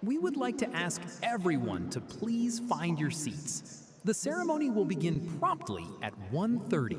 We would like to ask everyone to please find your seats. The ceremony will begin promptly at 1:30.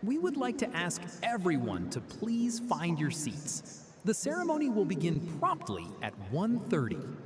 We would like to ask everyone to please find your seats. The ceremony will begin promptly at 1:30.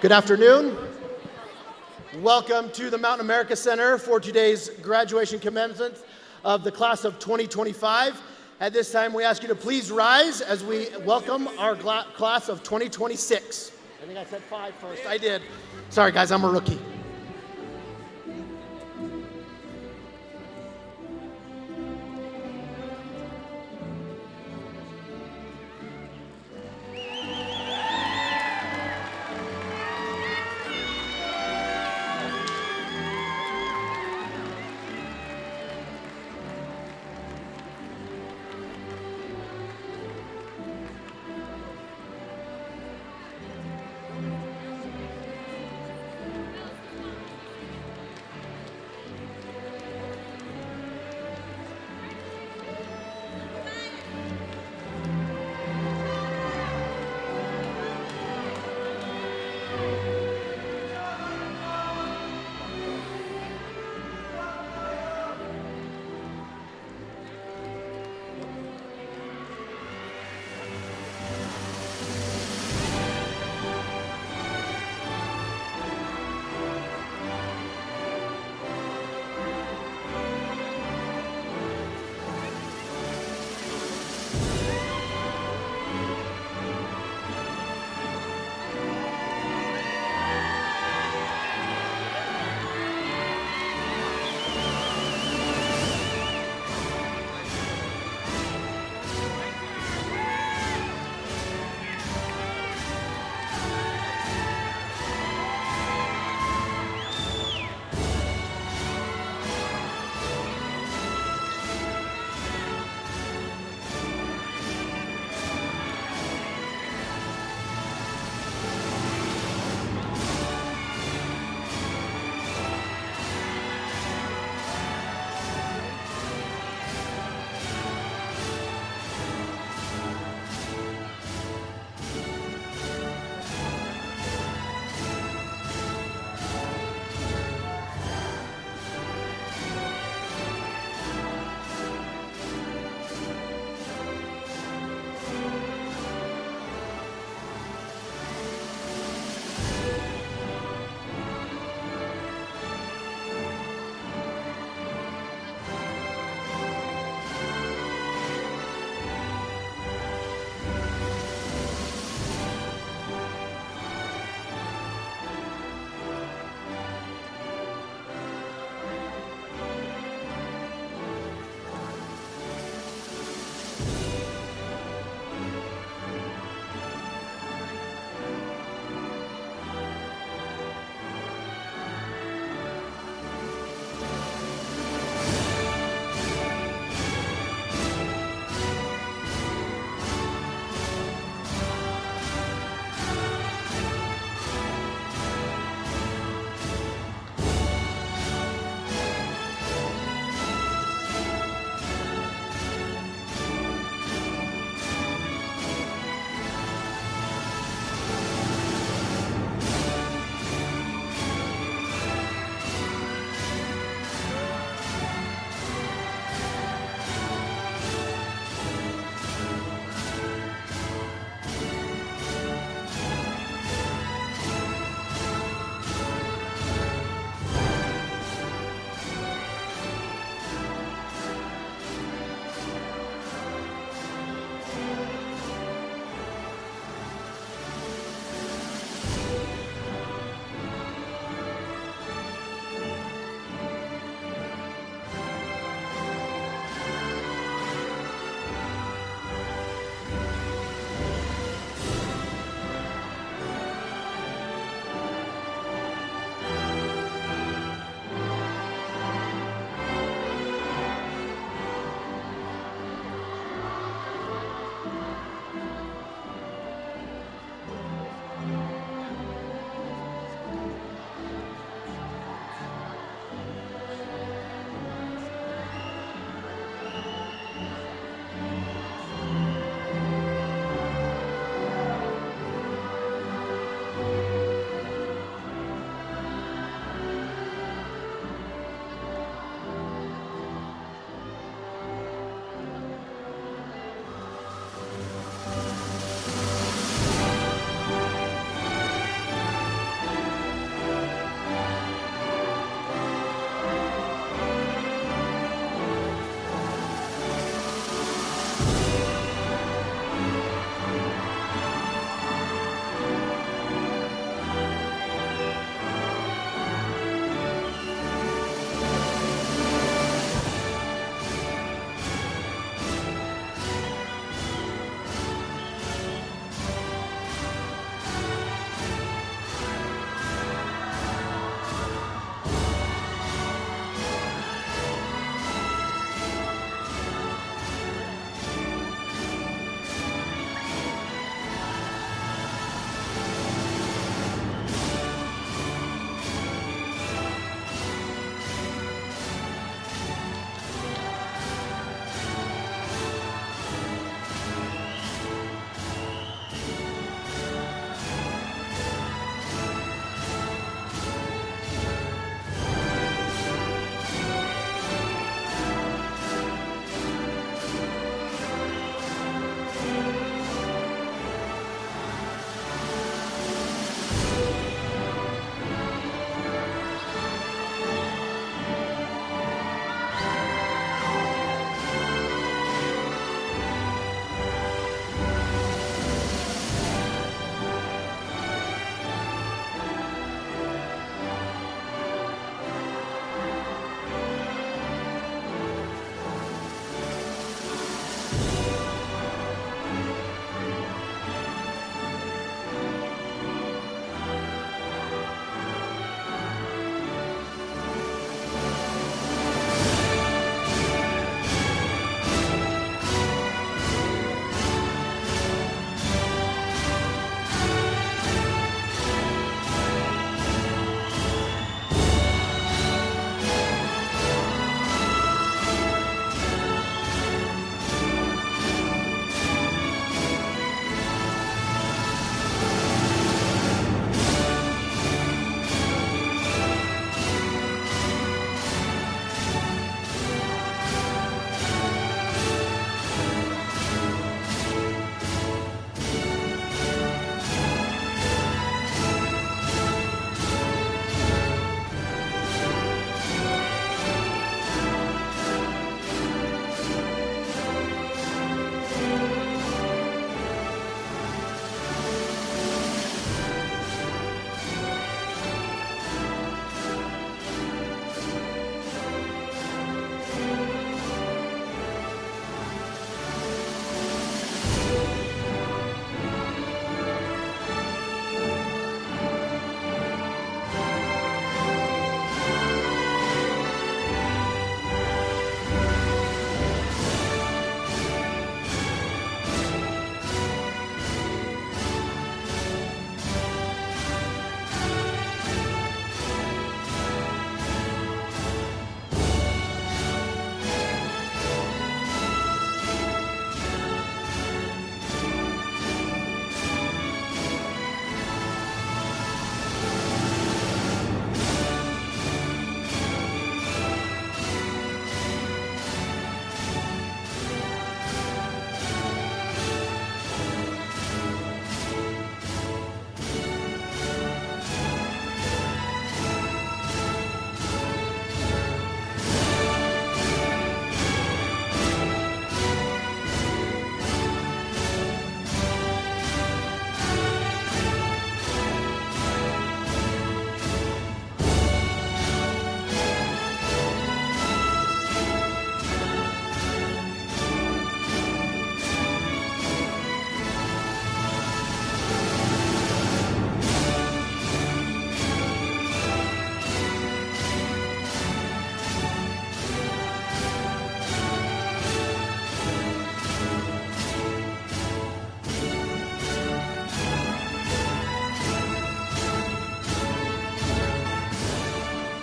Good afternoon. Welcome to the Mountain America Center for today's graduation commencement of the class of 2025. At this time, we ask you to please rise as we welcome our class of 2026. I think I said 5 first. I did. Sorry, guys, I'm a rookie.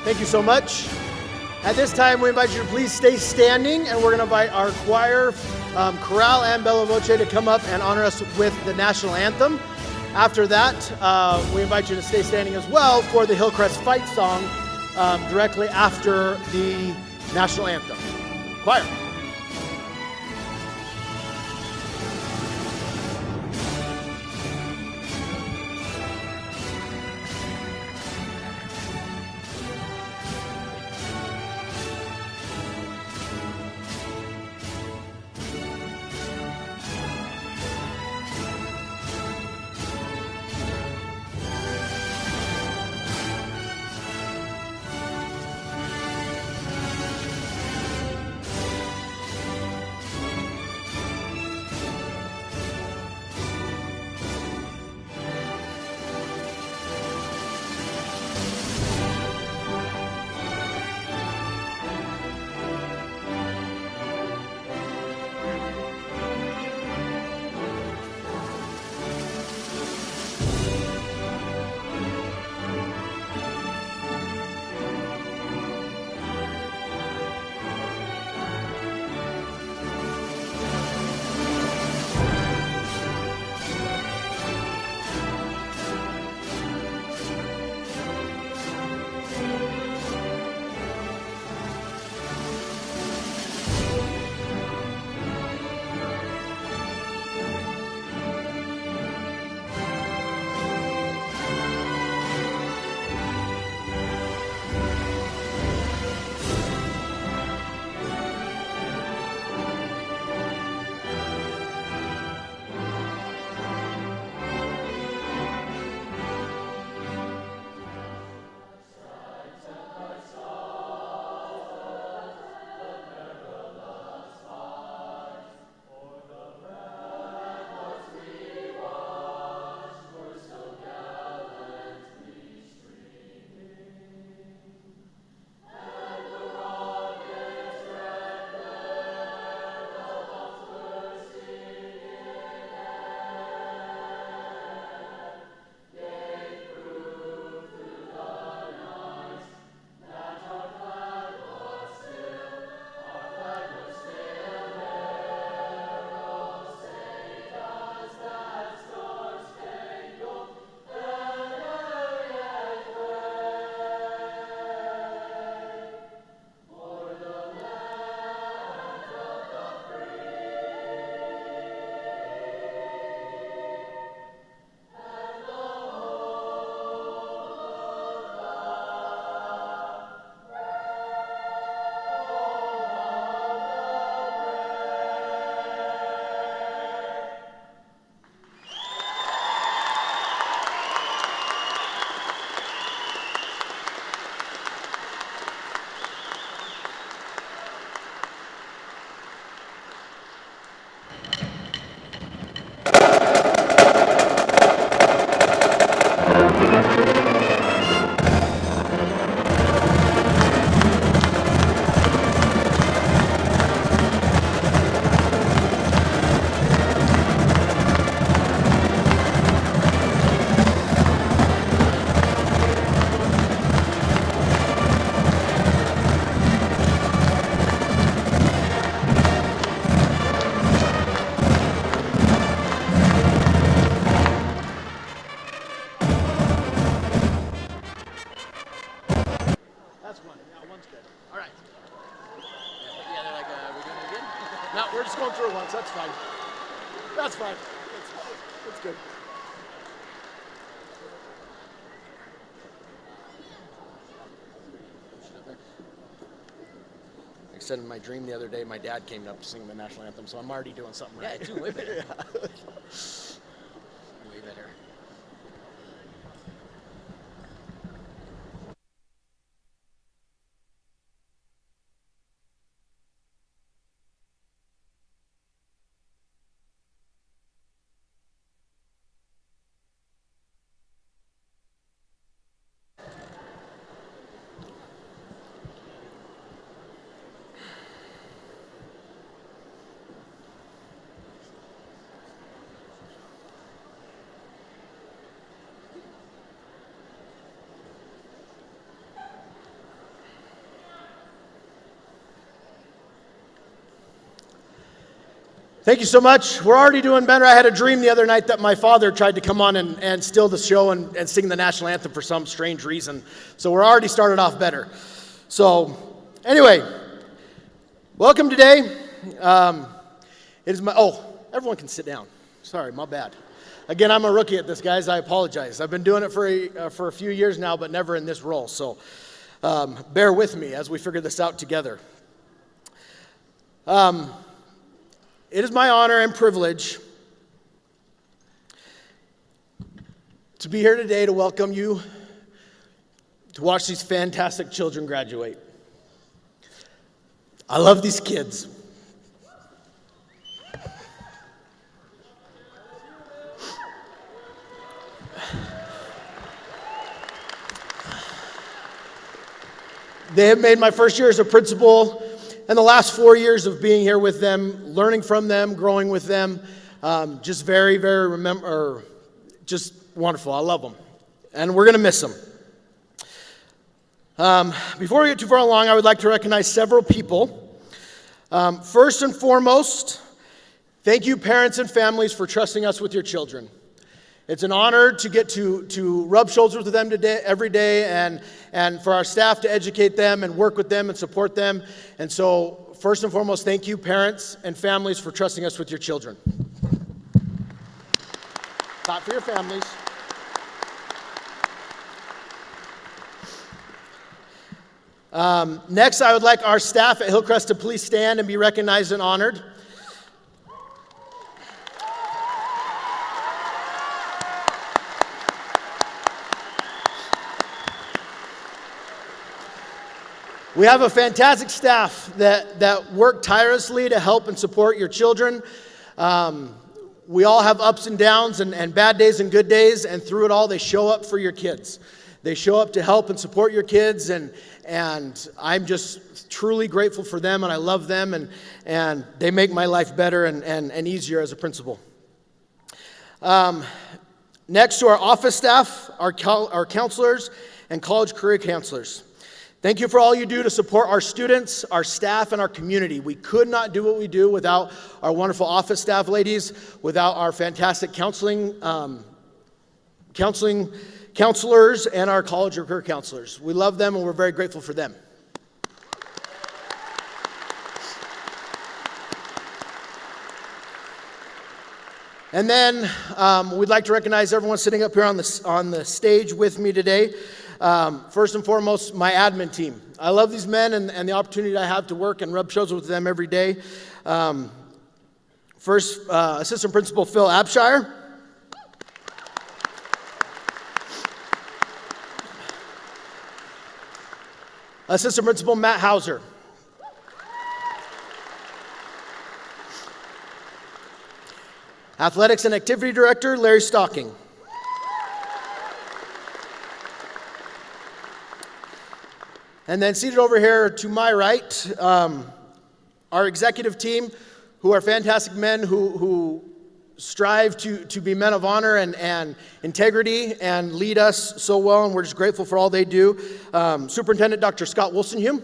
Thank you so much. At this time, we invite you to please stay standing, and we're going to invite our choir, chorale and Bella Voce, to come up and honor us with the national anthem. After that, we invite you to stay standing as well for the Hillcrest fight song directly after the national anthem. Choir. No, we're just going through it once. That's fine. That's fine. That's good. Like I said in my dream the other day, my dad came up to sing the national anthem, so I'm already doing something right. Yeah, it's way better. Yeah. Way better. Thank you so much. We're already doing better. I had a dream the other night that my father tried to come on and steal the show and sing the national anthem for some strange reason. So we're already started off better. So anyway, welcome today. It is everyone can sit down. Sorry, my bad. Again, I'm a rookie at this, guys. I apologize. I've been doing it for a few years now, but never in this role. So bear with me as we figure this out together. It is my honor and privilege to be here today to welcome you to watch these fantastic children graduate. I love these kids. They have made my first year as a principal and the last 4 years of being here with them, learning from them, growing with them, just very, very just wonderful. I love them. And we're going to miss them. Before we get too far along, I would like to recognize several people. First and foremost, thank you, parents and families, for trusting us with your children. It's an honor to get to rub shoulders with them every day and for our staff to educate them and work with them and support them. And so, first and foremost, thank you, parents and families, for trusting us with your children. Clap for your families. Next, I would like our staff at Hillcrest to please stand and be recognized and honored. We have a fantastic staff that work tirelessly to help and support your children. We all have ups and downs and bad days and good days, and through it all, they show up for your kids. They show up to help and support your kids, and I'm just truly grateful for them, and I love them, and they make my life better and easier as a principal. Next to our office staff, our counselors, and college career counselors. Thank you for all you do to support our students, our staff, and our community. We could not do what we do without our wonderful office staff ladies, without our fantastic counselors, and our college career counselors. We love them, and we're very grateful for them. And then we'd like to recognize everyone sitting up here on the stage with me today. First and foremost, my admin team. I love these men and the opportunity I have to work and rub shoulders with them every day. First, Assistant Principal Phil Abshire. Assistant Principal Matt Hauser. Athletics and Activity Director Larry Stocking. And then seated over here to my right, our executive team, who are fantastic men who strive to be men of honor and integrity and lead us so well, and we're just grateful for all they do. Superintendent Dr. Scott Wolstenhume.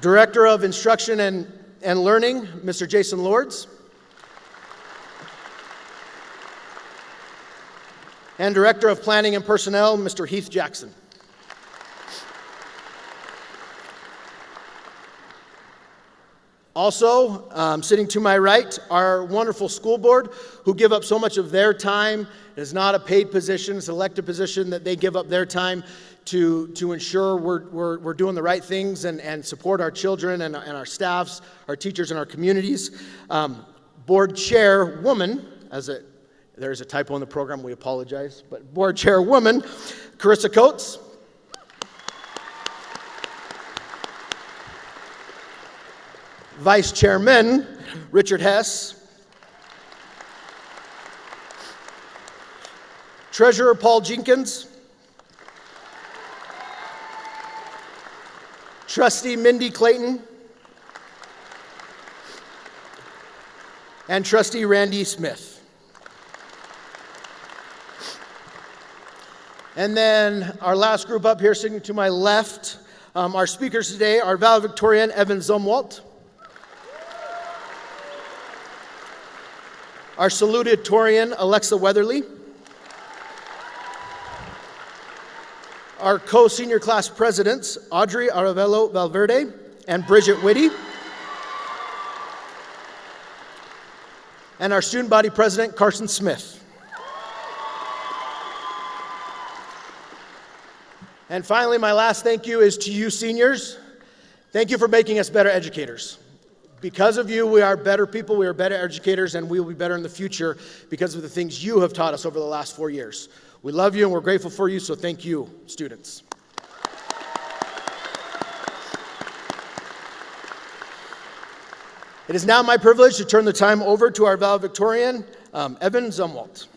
Director of Instruction and Learning, Mr. Jason Lords. And Director of Planning and Personnel, Mr. Heath Jackson. Also, sitting to my right, our wonderful school board, who give up so much of their time. It is not a paid position, it's an elected position that they give up their time to ensure we're doing the right things and support our children and our staffs, our teachers, and our communities. Board chairwoman, there's a typo in the program, we apologize, but board chairwoman, Carissa Coates. Vice Chairman, Richard Hess. Treasurer, Paul Jenkins. Trustee, Mindy Clayton. And Trustee, Randy Smith. And then our last group up here sitting to my left, Our speakers today are valedictorian Evan Zumwalt, our salutatorian Alexa Weatherly, our co-senior class presidents Audrey Aravello Valverde and Bridget Whitty, and our student body president Carson Smith. And finally, my last thank you is to you seniors. Thank you for making us better educators. Because of you, we are better people, we are better educators, and we will be better in the future because of the things you have taught us over the last 4 years. We love you and we're grateful for you, so thank you, students. It is now my privilege to turn the time over to our valedictorian, Evan Zumwalt.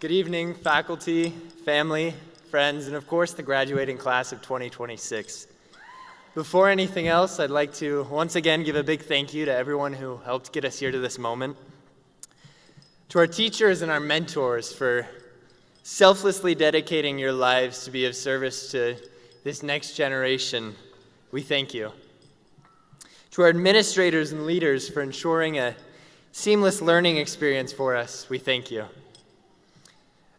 Good evening, faculty, family, friends, and of course the graduating class of 2026. Before anything else, I'd like to once again give a big thank you to everyone who helped get us here to this moment. To our teachers and our mentors for selflessly dedicating your lives to be of service to this next generation, we thank you. To our administrators and leaders for ensuring a seamless learning experience for us, we thank you.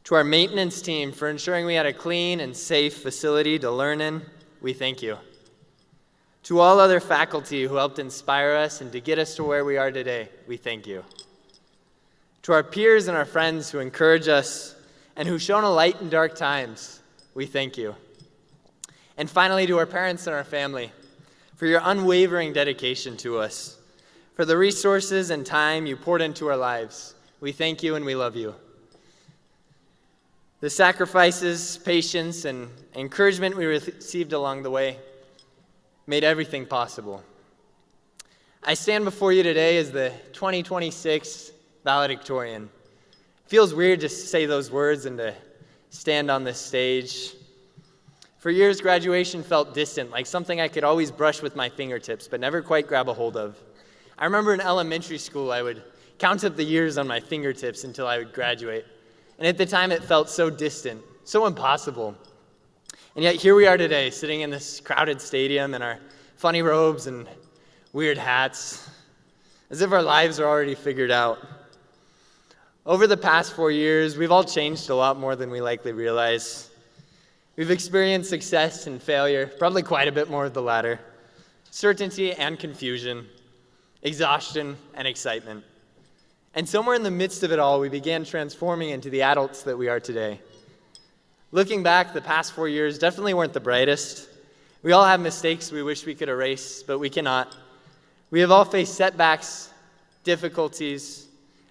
To our maintenance team for ensuring we had a clean and safe facility to learn in, we thank you. To all other faculty who helped inspire us and to get us to where we are today, we thank you. To our peers and our friends who encourage us and who shone a light in dark times, we thank you. And finally, to our parents and our family, for your unwavering dedication to us, for the resources and time you poured into our lives, we thank you and we love you. The sacrifices, patience, and encouragement we received along the way made everything possible. I stand before you today as the 2026 valedictorian. It feels weird to say those words and to stand on this stage. For years, graduation felt distant, like something I could always brush with my fingertips, but never quite grab a hold of. I remember in elementary school, I would count up the years on my fingertips until I would graduate. And at the time, it felt so distant, so impossible. And yet here we are today, sitting in this crowded stadium in our funny robes and weird hats, as if our lives are already figured out. Over the past 4 years, we've all changed a lot more than we likely realize. We've experienced success and failure, probably quite a bit more of the latter, certainty and confusion, exhaustion and excitement. And somewhere in the midst of it all, we began transforming into the adults that we are today. Looking back, the past 4 years definitely weren't the brightest. We all have mistakes we wish we could erase, but we cannot. We have all faced setbacks, difficulties,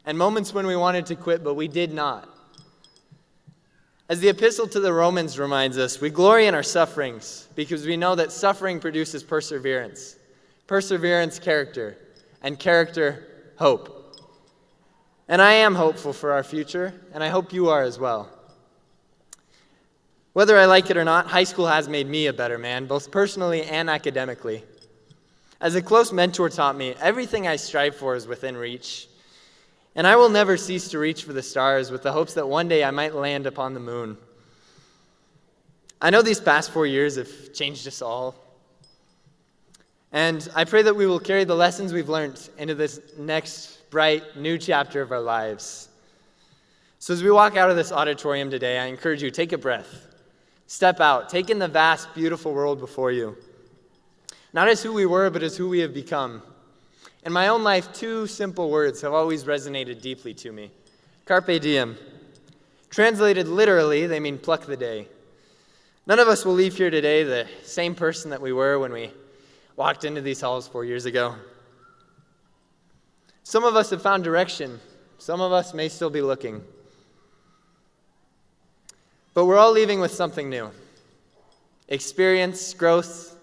and moments when we wanted to quit, but we did not. As the epistle to the Romans reminds us, we glory in our sufferings because we know that suffering produces perseverance, perseverance, character, and character, hope. And I am hopeful for our future, and I hope you are as well. Whether I like it or not, high school has made me a better man, both personally and academically. As a close mentor taught me, everything I strive for is within reach. And I will never cease to reach for the stars with the hopes that one day I might land upon the moon. I know these past 4 years have changed us all. And I pray that we will carry the lessons we've learned into this next bright, new chapter of our lives. So as we walk out of this auditorium today, I encourage you, take a breath. Step out. Take in the vast, beautiful world before you. Not as who we were, but as who we have become. In my own life, 2 simple words have always resonated deeply to me. Carpe diem. Translated literally, they mean pluck the day. None of us will leave here today the same person that we were when we walked into these halls 4 years ago. Some of us have found direction. Some of us may still be looking. But we're all leaving with something new. Experience, growth,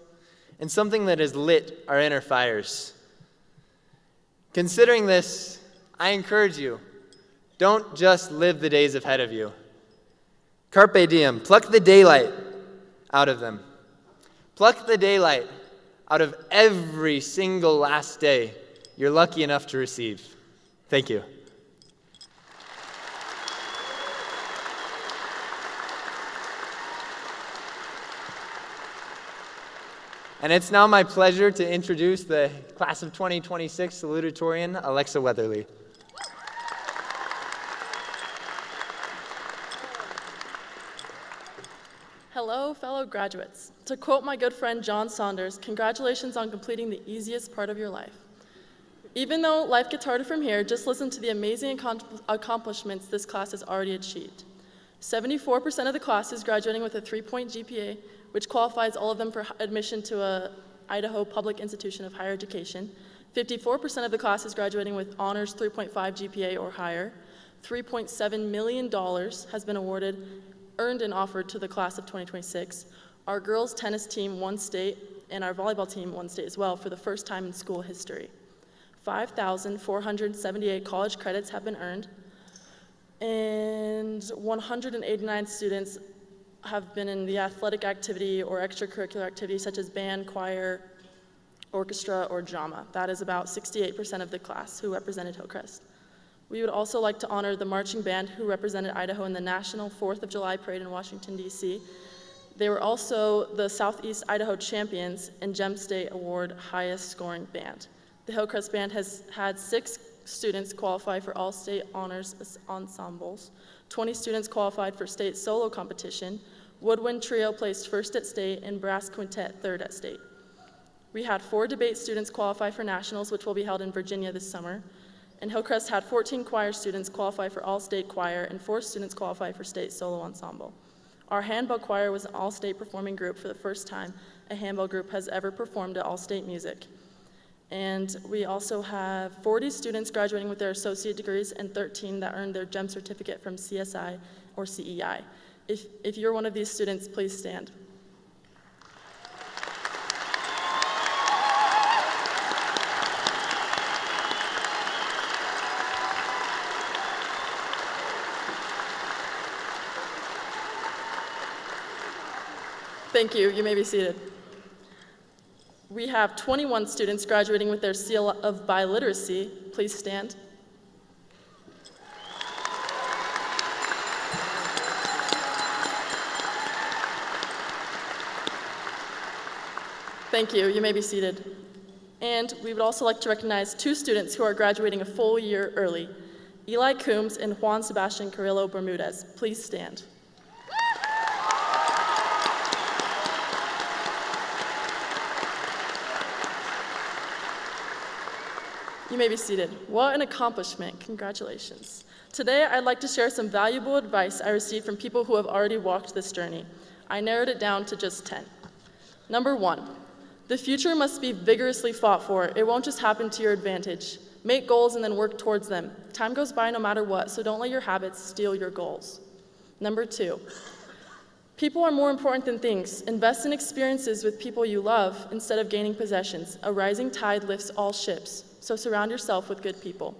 and something that has lit our inner fires. Considering this, I encourage you, don't just live the days ahead of you. Carpe diem, pluck the daylight out of them. Pluck the daylight out of every single last day you're lucky enough to receive. Thank you. And it's now my pleasure to introduce the class of 2026 salutatorian, Alexa Weatherly. Hello, fellow graduates. To quote my good friend John Saunders, congratulations on completing the easiest part of your life. Even though life gets harder from here, just listen to the amazing accomplishments this class has already achieved. 74% of the class is graduating with a 3-point GPA, which qualifies all of them for admission to a Idaho public institution of higher education. 54% of the class is graduating with honors 3.5 GPA or higher. $3.7 million has been earned and offered to the class of 2026. Our girls tennis team won state, and our volleyball team won state as well for the first time in school history. 5,478 college credits have been earned, and 189 students have been in the athletic activity or extracurricular activities such as band, choir, orchestra, or drama. That is about 68% of the class who represented Hillcrest. We would also like to honor the marching band who represented Idaho in the National 4th of July Parade in Washington, D.C. They were also the Southeast Idaho champions and Gem State Award highest scoring band. The Hillcrest Band has had 6 students qualify for all-state honors ensembles, 20 students qualified for state solo competition, Woodwind Trio placed first at state, and Brass Quintet third at state. We had 4 debate students qualify for nationals, which will be held in Virginia this summer, and Hillcrest had 14 choir students qualify for all-state choir and 4 students qualify for state solo ensemble. Our handbell choir was an all-state performing group for the first time a handbell group has ever performed at all-state music. And we also have 40 students graduating with their associate degrees and 13 that earned their GEM certificate from CSI or CEI. If you're one of these students, please stand. Thank you. You may be seated. We have 21 students graduating with their seal of biliteracy. Please stand. Thank you. You may be seated. And we would also like to recognize 2 students who are graduating a full year early, Eli Coombs and Juan Sebastian Carrillo Bermudez. Please stand. You may be seated. What an accomplishment. Congratulations. Today, I'd like to share some valuable advice I received from people who have already walked this journey. I narrowed it down to just 10. Number 1, the future must be vigorously fought for. It won't just happen to your advantage. Make goals and then work towards them. Time goes by no matter what, so don't let your habits steal your goals. Number 2, people are more important than things. Invest in experiences with people you love instead of gaining possessions. A rising tide lifts all ships. So surround yourself with good people.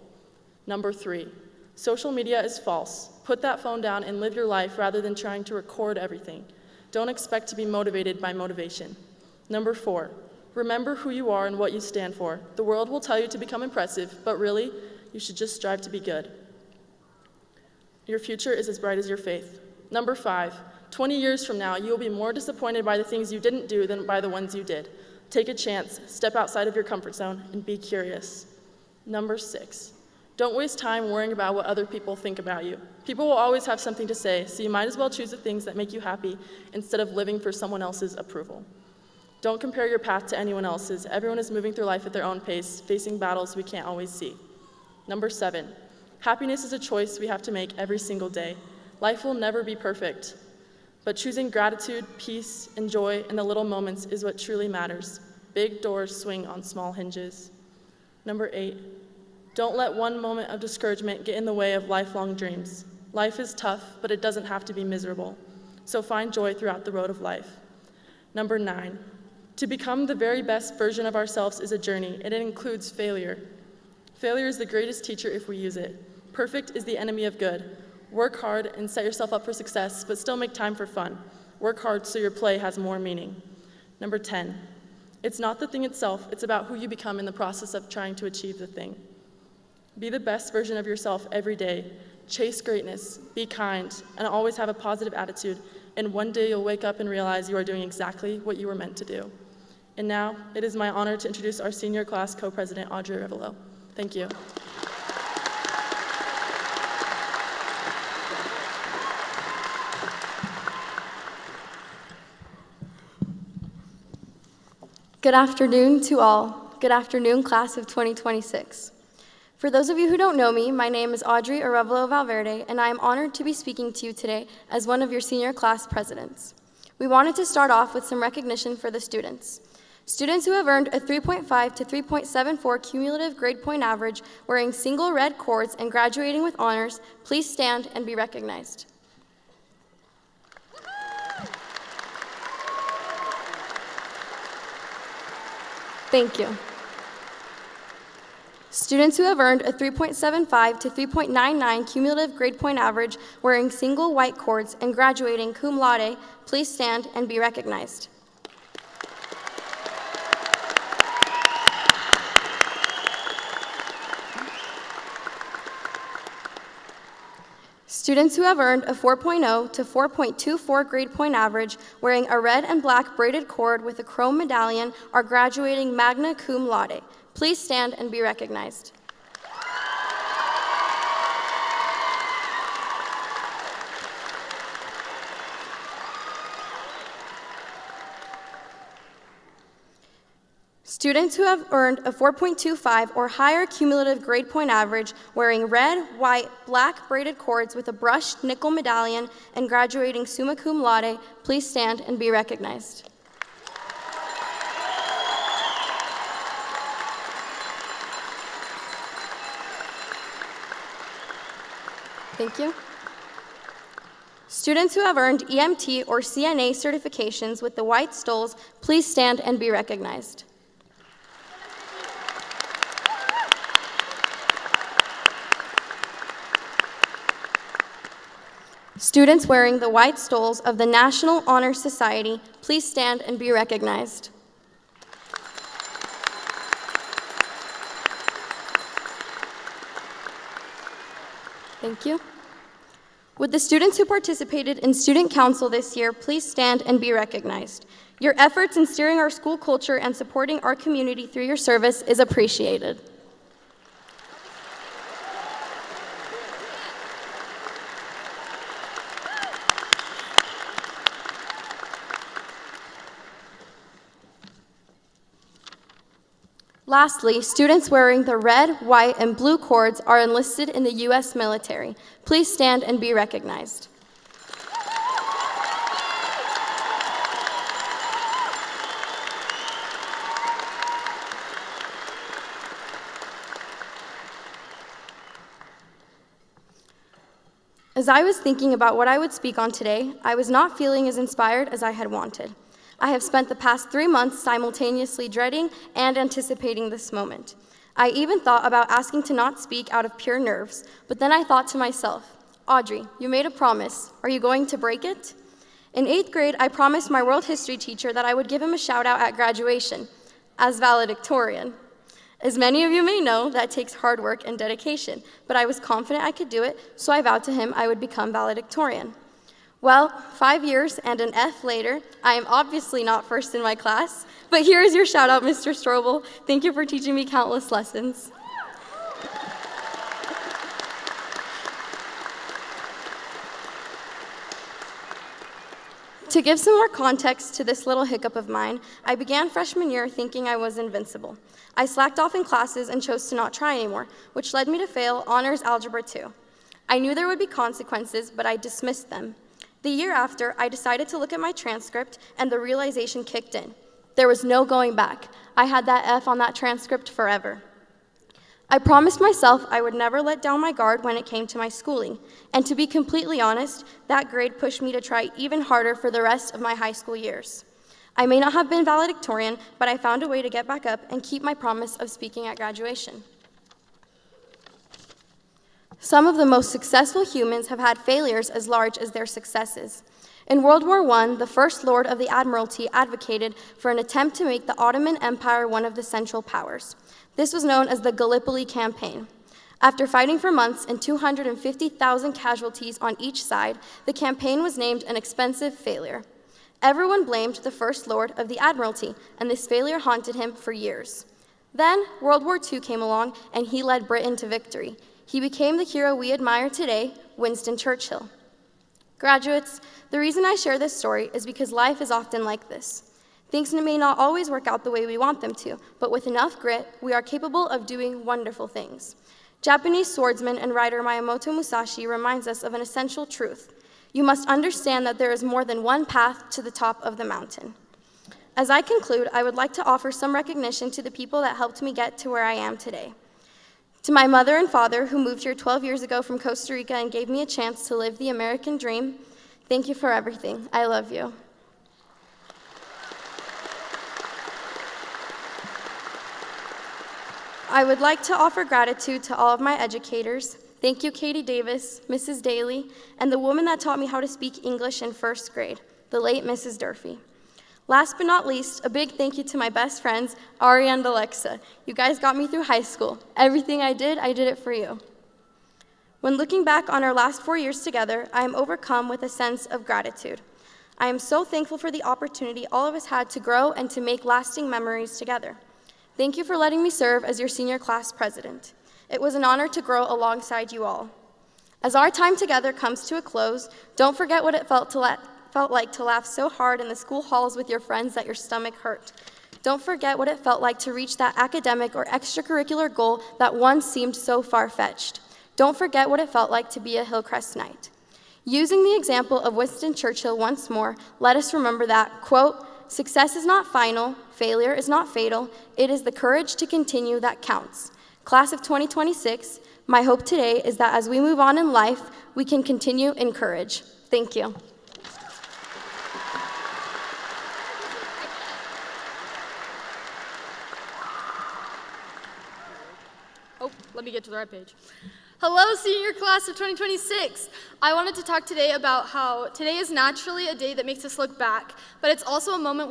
Number 3, social media is false. Put that phone down and live your life rather than trying to record everything. Don't expect to be motivated by motivation. Number 4, remember who you are and what you stand for. The world will tell you to become impressive, but really, you should just strive to be good. Your future is as bright as your faith. Number 5, 20 years from now, you will be more disappointed by the things you didn't do than by the ones you did. Take a chance, step outside of your comfort zone, and be curious. Number 6, don't waste time worrying about what other people think about you. People will always have something to say, so you might as well choose the things that make you happy instead of living for someone else's approval. Don't compare your path to anyone else's. Everyone is moving through life at their own pace, facing battles we can't always see. Number 7, happiness is a choice we have to make every single day. Life will never be perfect. But choosing gratitude, peace, and joy in the little moments is what truly matters. Big doors swing on small hinges. Number 8, don't let one moment of discouragement get in the way of lifelong dreams. Life is tough, but it doesn't have to be miserable. So find joy throughout the road of life. Number 9, to become the very best version of ourselves is a journey, and it includes failure. Failure is the greatest teacher if we use it. Perfect is the enemy of good. Work hard and set yourself up for success, but still make time for fun. Work hard so your play has more meaning. Number 10, it's not the thing itself, it's about who you become in the process of trying to achieve the thing. Be the best version of yourself every day. Chase greatness, be kind, and always have a positive attitude, and one day you'll wake up and realize you are doing exactly what you were meant to do. And now, it is my honor to introduce our senior class co-president, Audrey Rivelo. Thank you. Good afternoon to all. Good afternoon, class of 2026. For those of you who don't know me, my name is Audrey Arevalo Valverde, and I am honored to be speaking to you today as one of your senior class presidents. We wanted to start off with some recognition for the students. Students who have earned a 3.5 to 3.74 cumulative grade point average wearing single red cords and graduating with honors, please stand and be recognized. Thank you. Students who have earned a 3.75 to 3.99 cumulative grade point average wearing single white cords and graduating cum laude, please stand and be recognized. Students who have earned a 4.0 to 4.24 grade point average wearing a red and black braided cord with a chrome medallion are graduating magna cum laude. Please stand and be recognized. Students who have earned a 4.25 or higher cumulative grade point average wearing red, white, black braided cords with a brushed nickel medallion and graduating summa cum laude, please stand and be recognized. Thank you. Students who have earned EMT or CNA certifications with the white stoles, please stand and be recognized. Students wearing the white stoles of the National Honor Society, please stand and be recognized. Thank you. Would the students who participated in Student Council this year please stand and be recognized? Your efforts in steering our school culture and supporting our community through your service is appreciated. Lastly, students wearing the red, white, and blue cords are enlisted in the U.S. military. Please stand and be recognized. As I was thinking about what I would speak on today, I was not feeling as inspired as I had wanted. I have spent the past 3 months simultaneously dreading and anticipating this moment. I even thought about asking to not speak out of pure nerves, but then I thought to myself, Audrey, you made a promise. Are you going to break it? In 8th grade, I promised my world history teacher that I would give him a shout out at graduation, as valedictorian. As many of you may know, that takes hard work and dedication, but I was confident I could do it, so I vowed to him I would become valedictorian. Well, 5 years and an F later, I am obviously not first in my class, but here is your shout out, Mr. Strobel. Thank you for teaching me countless lessons. To give some more context to this little hiccup of mine, I began freshman year thinking I was invincible. I slacked off in classes and chose to not try anymore, which led me to fail Honors Algebra 2. I knew there would be consequences, but I dismissed them. The year after, I decided to look at my transcript, and the realization kicked in. There was no going back. I had that F on that transcript forever. I promised myself I would never let down my guard when it came to my schooling, and to be completely honest, that grade pushed me to try even harder for the rest of my high school years. I may not have been valedictorian, but I found a way to get back up and keep my promise of speaking at graduation. Some of the most successful humans have had failures as large as their successes. In World War I, the First Lord of the Admiralty advocated for an attempt to make the Ottoman Empire one of the Central Powers. This was known as the Gallipoli Campaign. After fighting for months and 250,000 casualties on each side, the campaign was named an expensive failure. Everyone blamed the First Lord of the Admiralty, and this failure haunted him for years. Then World War II came along, and he led Britain to victory. He became the hero we admire today, Winston Churchill. Graduates, the reason I share this story is because life is often like this. Things may not always work out the way we want them to, but with enough grit, we are capable of doing wonderful things. Japanese swordsman and writer Miyamoto Musashi reminds us of an essential truth. You must understand that there is more than one path to the top of the mountain. As I conclude, I would like to offer some recognition to the people that helped me get to where I am today. To my mother and father, who moved here 12 years ago from Costa Rica and gave me a chance to live the American dream, thank you for everything. I love you. I would like to offer gratitude to all of my educators. Thank you, Katie Davis, Mrs. Daly, and the woman that taught me how to speak English in first grade, the late Mrs. Durfee. Last but not least, a big thank you to my best friends, Ari and Alexa. You guys got me through high school. Everything I did it for you. When looking back on our last 4 years together, I am overcome with a sense of gratitude. I am so thankful for the opportunity all of us had to grow and to make lasting memories together. Thank you for letting me serve as your senior class president. It was an honor to grow alongside you all. As our time together comes to a close, don't forget what it felt like to laugh so hard in the school halls with your friends that your stomach hurt. Don't forget what it felt like to reach that academic or extracurricular goal that once seemed so far-fetched. Don't forget what it felt like to be a Hillcrest Knight. Using the example of Winston Churchill once more, let us remember that, quote, "Success is not final, failure is not fatal, it is the courage to continue that counts." Class of 2026, my hope today is that as we move on in life, we can continue in courage. Thank you. Oh, let me get to the right page. Hello, senior class of 2026. I wanted to talk today about how today is naturally a day that makes us look back, but it's also a moment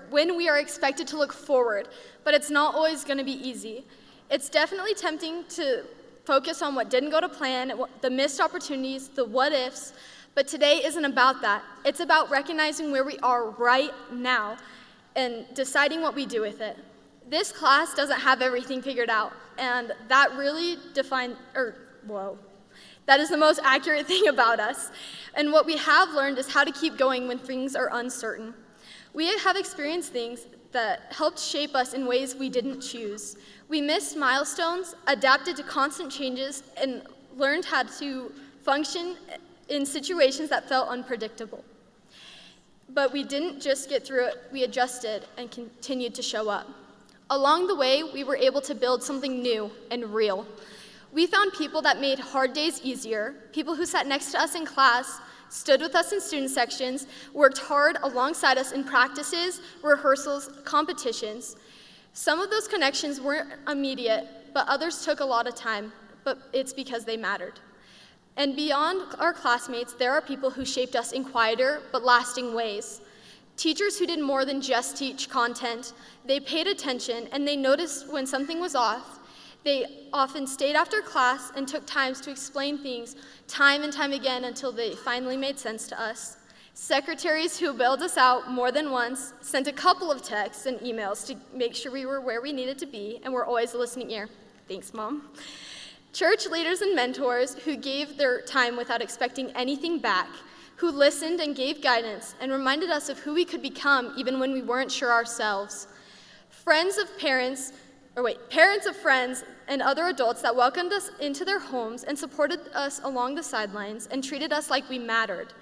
when we are expected to look forward, but it's not always going to be easy. It's definitely tempting to focus on what didn't go to plan, the missed opportunities, the what ifs, but today isn't about that. It's about recognizing where we are right now and deciding what we do with it. This class doesn't have everything figured out, and that really that is the most accurate thing about us. And what we have learned is how to keep going when things are uncertain. We have experienced things that helped shape us in ways we didn't choose. We missed milestones, adapted to constant changes, and learned how to function in situations that felt unpredictable. But we didn't just get through it, we adjusted and continued to show up. Along the way, we were able to build something new and real. We found people that made hard days easier, people who sat next to us in class, stood with us in student sections, worked hard alongside us in practices, rehearsals, competitions. Some of those connections weren't immediate, but others took a lot of time, but it's because they mattered. And beyond our classmates, there are people who shaped us in quieter but lasting ways. Teachers who did more than just teach content. They paid attention and they noticed when something was off. They often stayed after class and took times to explain things time and time again until they finally made sense to us. Secretaries who bailed us out more than once, sent a couple of texts and emails to make sure we were where we needed to be and were always a listening ear. Thanks, Mom. Church leaders and mentors who gave their time without expecting anything back, who listened and gave guidance and reminded us of who we could become even when we weren't sure ourselves. Parents of friends and other adults that welcomed us into their homes and supported us along the sidelines and treated us like we mattered.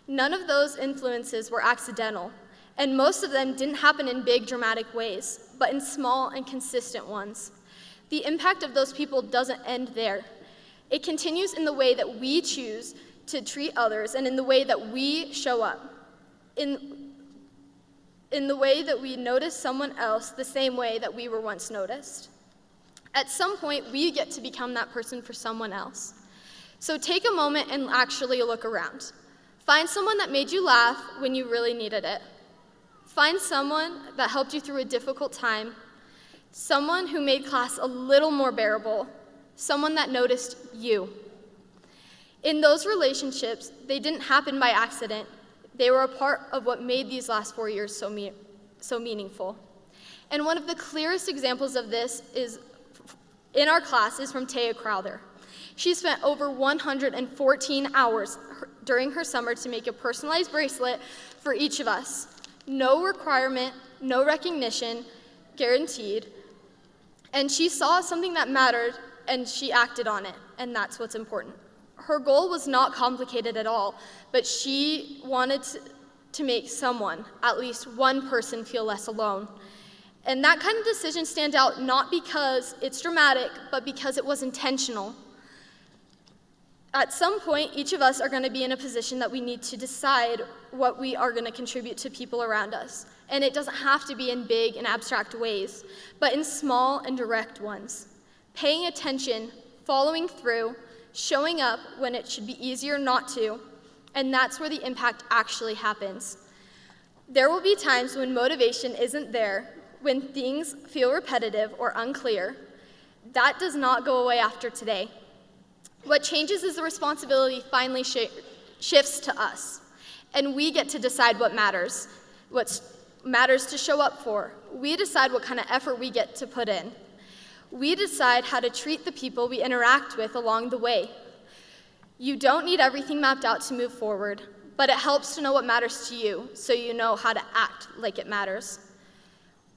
None of those influences were accidental, and most of them didn't happen in big dramatic ways, but in small and consistent ones. The impact of those people doesn't end there. It continues in the way that we choose to treat others and in the way that we show up, in the way that we notice someone else the same way that we were once noticed. At some point, we get to become that person for someone else. So take a moment and actually look around. Find someone that made you laugh when you really needed it. Find someone that helped you through a difficult time, someone who made class a little more bearable, someone that noticed you. In those relationships, they didn't happen by accident. They were a part of what made these last 4 years so meaningful. And one of the clearest examples of this is in our class is from Taya Crowther. She spent over 114 hours during her summer to make a personalized bracelet for each of us. No requirement, no recognition, guaranteed. And she saw something that mattered and she acted on it, and that's what's important. Her goal was not complicated at all, but she wanted to make someone, at least one person, feel less alone. And that kind of decision stands out not because it's dramatic, but because it was intentional. At some point, each of us are going to be in a position that we need to decide what we are going to contribute to people around us. And it doesn't have to be in big and abstract ways, but in small and direct ones. Paying attention, following through, showing up when it should be easier not to, and that's where the impact actually happens. There will be times when motivation isn't there, when things feel repetitive or unclear. That does not go away after today. What changes is the responsibility finally shifts to us, and we get to decide what matters to show up for. We decide what kind of effort we get to put in. We decide how to treat the people we interact with along the way. You don't need everything mapped out to move forward, but it helps to know what matters to you so you know how to act like it matters.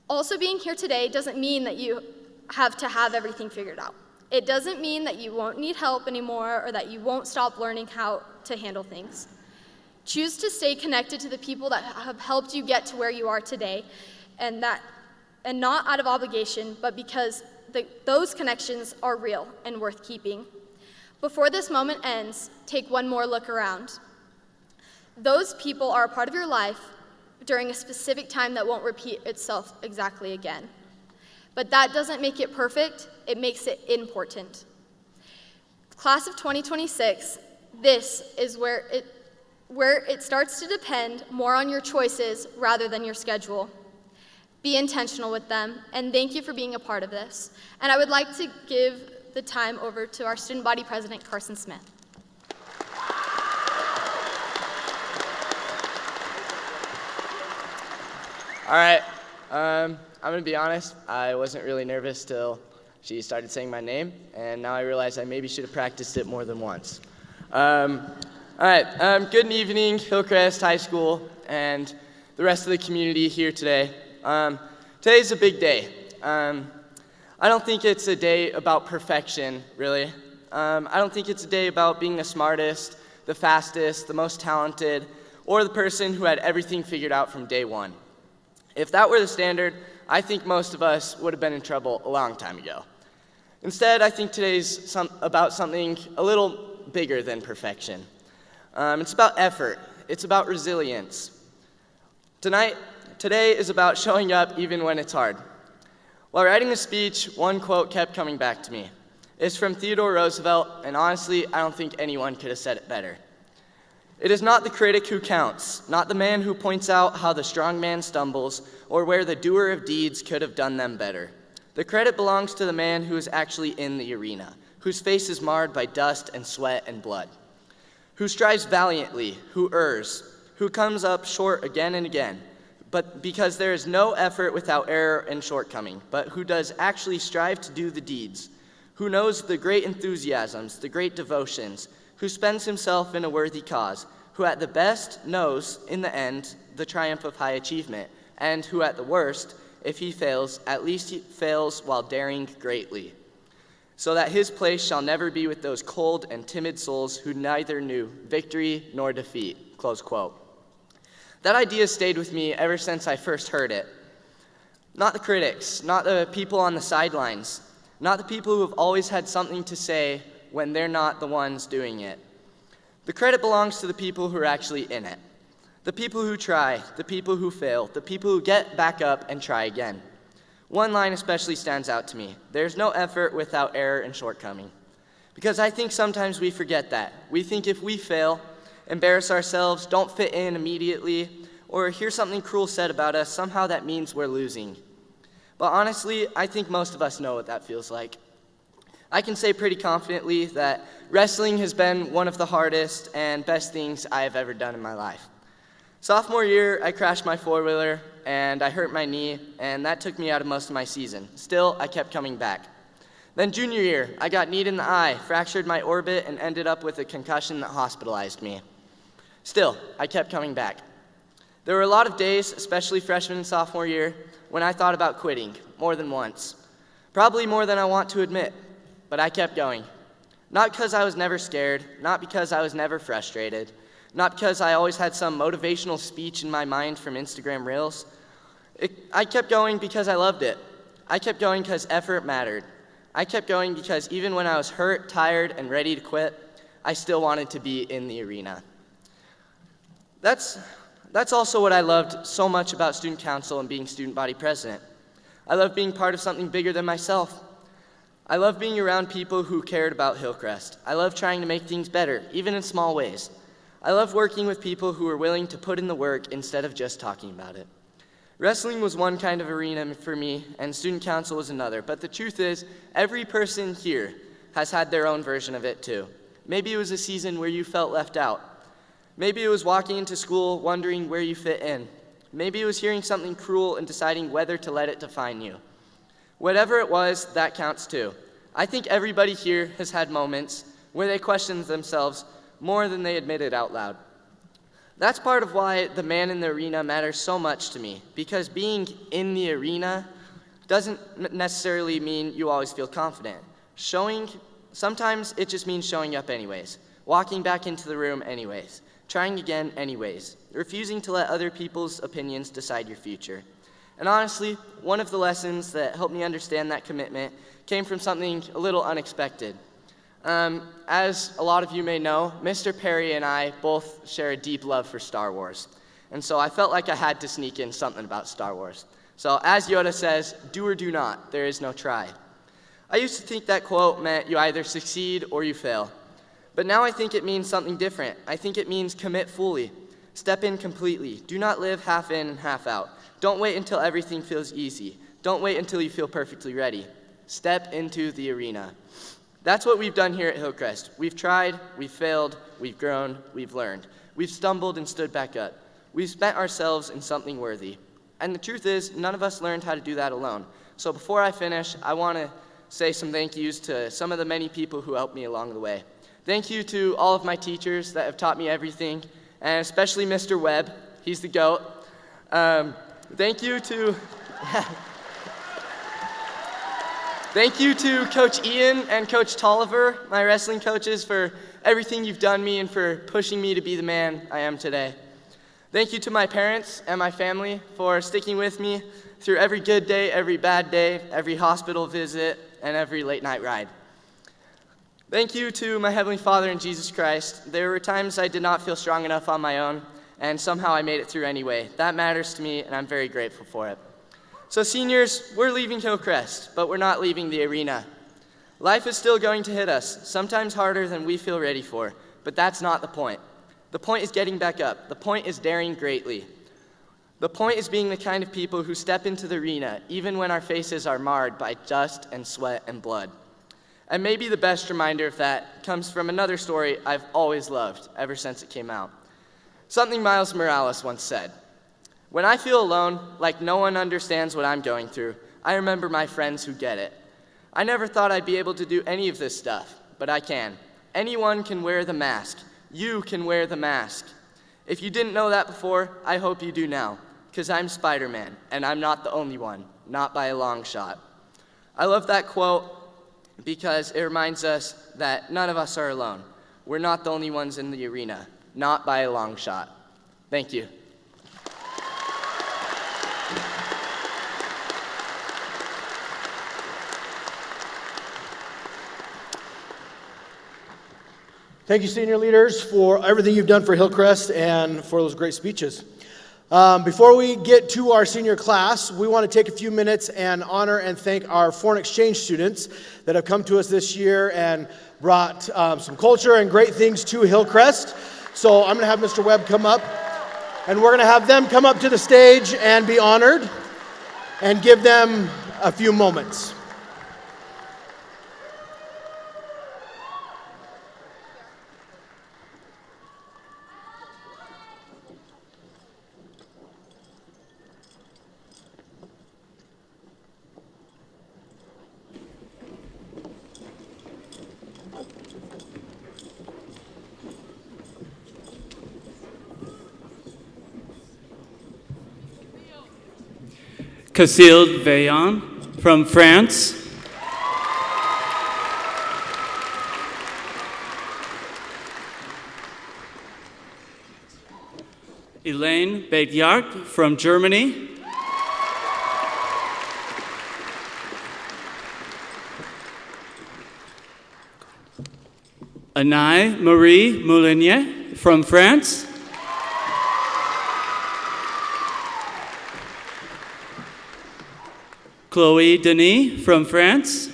Also, being here today doesn't mean that you have to have everything figured out. It doesn't mean that you won't need help anymore or that you won't stop learning how to handle things. Choose to stay connected to the people that have helped you get to where you are today, and not out of obligation, but because those connections are real and worth keeping. Before this moment ends, take one more look around. Those people are a part of your life during a specific time that won't repeat itself exactly again. But that doesn't make it perfect, it makes it important. Class of 2026, this is where it starts to depend more on your choices rather than your schedule. Be intentional with them, and thank you for being a part of this. And I would like to give the time over to our student body president, Carson Smith. All right, I'm gonna be honest, I wasn't really nervous till she started saying my name, and now I realize I maybe should have practiced it more than once. All right, good evening, Hillcrest High School, and the rest of the community here today. Today's a big day. I don't think it's a day about perfection, really. I don't think it's a day about being the smartest, the fastest, the most talented, or the person who had everything figured out from day one. If that were the standard, I think most of us would have been in trouble a long time ago. Instead, I think today's about something a little bigger than perfection. It's about effort. It's about resilience. Today is about showing up even when it's hard. While writing the speech, one quote kept coming back to me. It's from Theodore Roosevelt, and honestly, I don't think anyone could have said it better. It is not the critic who counts, not the man who points out how the strong man stumbles, or where the doer of deeds could have done them better. The credit belongs to the man who is actually in the arena, whose face is marred by dust and sweat and blood, who strives valiantly, who errs, who comes up short again and again, but because there is no effort without error and shortcoming, but who does actually strive to do the deeds, who knows the great enthusiasms, the great devotions, who spends himself in a worthy cause, who at the best knows, in the end, the triumph of high achievement, and who at the worst, if he fails, at least he fails while daring greatly, so that his place shall never be with those cold and timid souls who neither knew victory nor defeat, close quote. That idea stayed with me ever since I first heard it. Not the critics, not the people on the sidelines, not the people who have always had something to say when they're not the ones doing it. The credit belongs to the people who are actually in it. The people who try, the people who fail, the people who get back up and try again. One line especially stands out to me. There's no effort without error and shortcoming. Because I think sometimes we forget that. We think if we fail, embarrass ourselves, don't fit in immediately, or hear something cruel said about us, somehow that means we're losing. But honestly, I think most of us know what that feels like. I can say pretty confidently that wrestling has been one of the hardest and best things I have ever done in my life. Sophomore year, I crashed my four-wheeler, and I hurt my knee, and that took me out of most of my season. Still, I kept coming back. Then junior year, I got kneed in the eye, fractured my orbit, and ended up with a concussion that hospitalized me. Still, I kept coming back. There were a lot of days, especially freshman and sophomore year, when I thought about quitting, more than once. Probably more than I want to admit, but I kept going. Not because I was never scared, not because I was never frustrated, not because I always had some motivational speech in my mind from Instagram Reels. I kept going because I loved it. I kept going because effort mattered. I kept going because even when I was hurt, tired, and ready to quit, I still wanted to be in the arena. That's also what I loved so much about student council and being student body president. I love being part of something bigger than myself. I love being around people who cared about Hillcrest. I love trying to make things better, even in small ways. I love working with people who are willing to put in the work instead of just talking about it. Wrestling was one kind of arena for me, and student council was another, but the truth is, every person here has had their own version of it too. Maybe it was a season where you felt left out. Maybe it was walking into school wondering where you fit in. Maybe it was hearing something cruel and deciding whether to let it define you. Whatever it was, that counts too. I think everybody here has had moments where they questioned themselves more than they admitted out loud. That's part of why the man in the arena matters so much to me, because being in the arena doesn't necessarily mean you always feel confident. Sometimes it just means showing up anyways, walking back into the room anyways, trying again anyways, refusing to let other people's opinions decide your future. And honestly, one of the lessons that helped me understand that commitment came from something a little unexpected. As a lot of you may know, Mr. Perry and I both share a deep love for Star Wars. And so I felt like I had to sneak in something about Star Wars. So as Yoda says, do or do not, there is no try. I used to think that quote meant you either succeed or you fail. But now I think it means something different. I think it means commit fully. Step in completely. Do not live half in and half out. Don't wait until everything feels easy. Don't wait until you feel perfectly ready. Step into the arena. That's what we've done here at Hillcrest. We've tried, we've failed, we've grown, we've learned. We've stumbled and stood back up. We've spent ourselves in something worthy. And the truth is, none of us learned how to do that alone. So before I finish, I want to say some thank yous to some of the many people who helped me along the way. Thank you to all of my teachers that have taught me everything, and especially Mr. Webb. He's the GOAT. Thank you to... Thank you to Coach Ian and Coach Tolliver, my wrestling coaches, for everything you've done me and for pushing me to be the man I am today. Thank you to my parents and my family for sticking with me through every good day, every bad day, every hospital visit, and every late night ride. Thank you to my Heavenly Father and Jesus Christ. There were times I did not feel strong enough on my own, and somehow I made it through anyway. That matters to me, and I'm very grateful for it. So seniors, we're leaving Hillcrest, but we're not leaving the arena. Life is still going to hit us, sometimes harder than we feel ready for, but that's not the point. The point is getting back up. The point is daring greatly. The point is being the kind of people who step into the arena, even when our faces are marred by dust and sweat and blood. And maybe the best reminder of that comes from another story I've always loved, ever since it came out. Something Miles Morales once said. When I feel alone, like no one understands what I'm going through, I remember my friends who get it. I never thought I'd be able to do any of this stuff, but I can. Anyone can wear the mask. You can wear the mask. If you didn't know that before, I hope you do now, because I'm Spider-Man, and I'm not the only one, not by a long shot. I love that quote because it reminds us that none of us are alone. We're not the only ones in the arena, not by a long shot. Thank you. Thank you, senior leaders, for everything you've done for Hillcrest and for those great speeches. Before we get to our senior class, we want to take a few minutes and honor and thank our foreign exchange students that have come to us this year and brought some culture and great things to Hillcrest. So I'm going to have Mr. Webb come up, and we're going to have them come up to the stage and be honored and give them a few moments. Cécile Veillon from France. Elaine Bedyart from Germany. Anaï Marie Moulinier from France. Chloe Denis from France.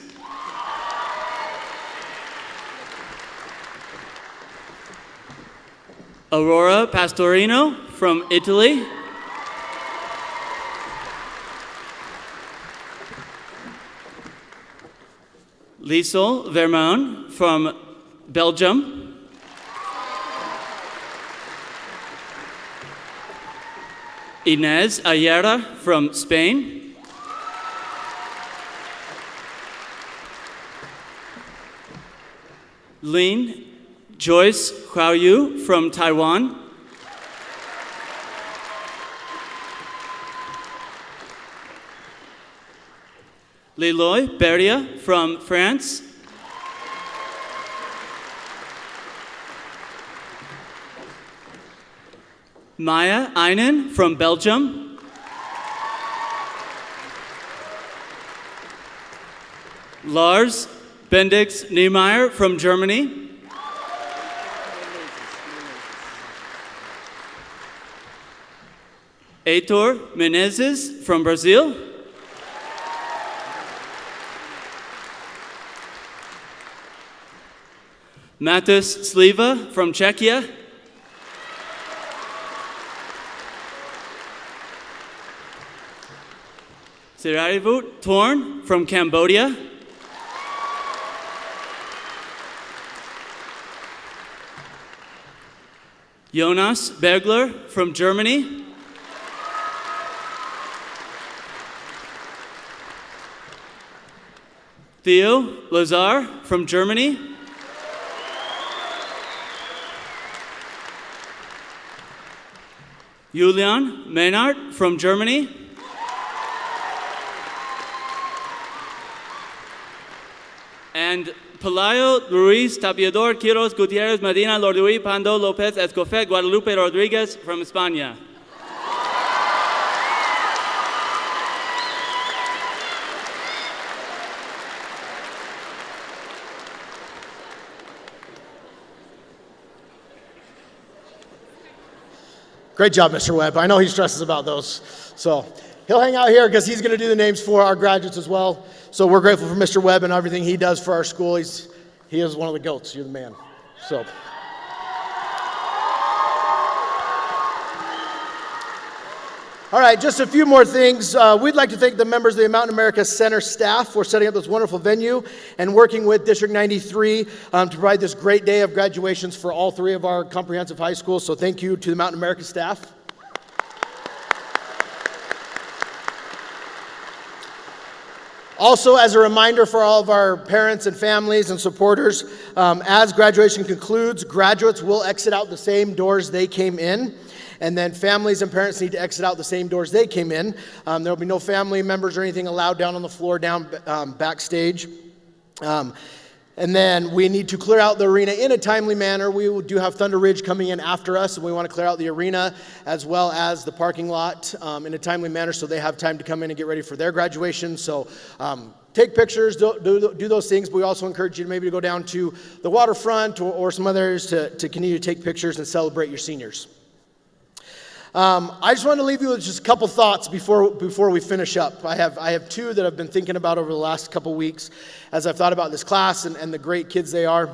Aurora Pastorino from Italy. Liesel Vermont from Belgium. Inez Ayera from Spain. Lin Joyce Huayu from Taiwan. Leloy Beria from France. Maya Einen from Belgium. Lars Bendix Niemeyer from Germany. Heitor Menezes from Brazil. Matus Sliva from Czechia. Sirarivut Torn from Cambodia. Jonas Bergler from Germany. Theo Lazar from Germany. Julian Menard from Germany. And Pelayo Ruiz Tapiador Quiros Gutierrez Medina Lorduí Pando López Escofet Guadalupe Rodriguez from España. Great job, Mr. Webb. I know he stresses about those. So he'll hang out here because he's going to do the names for our graduates as well. So we're grateful for Mr. Webb and everything he does for our school. He is one of the GOATs. You're the man. So. All right, just a few more things. We'd like to thank the members of the Mountain America Center staff for setting up this wonderful venue and working with District 93 to provide this great day of graduations for all three of our comprehensive high schools. So thank you to the Mountain America staff. Also, as a reminder for all of our parents and families and supporters, as graduation concludes, graduates will exit out the same doors they came in. And then families and parents need to exit out the same doors they came in. There will be no family members or anything allowed down on the floor, down backstage. And then we need to clear out the arena in a timely manner. We do have Thunder Ridge coming in after us, and we want to clear out the arena as well as the parking lot in a timely manner so they have time to come in and get ready for their graduation. So take pictures, do those things, but we also encourage you to maybe go down to the waterfront or some others to continue to take pictures and celebrate your seniors. I just wanted to leave you with just a couple thoughts before we finish up. I have two that I've been thinking about over the last couple weeks as I've thought about this class and the great kids they are.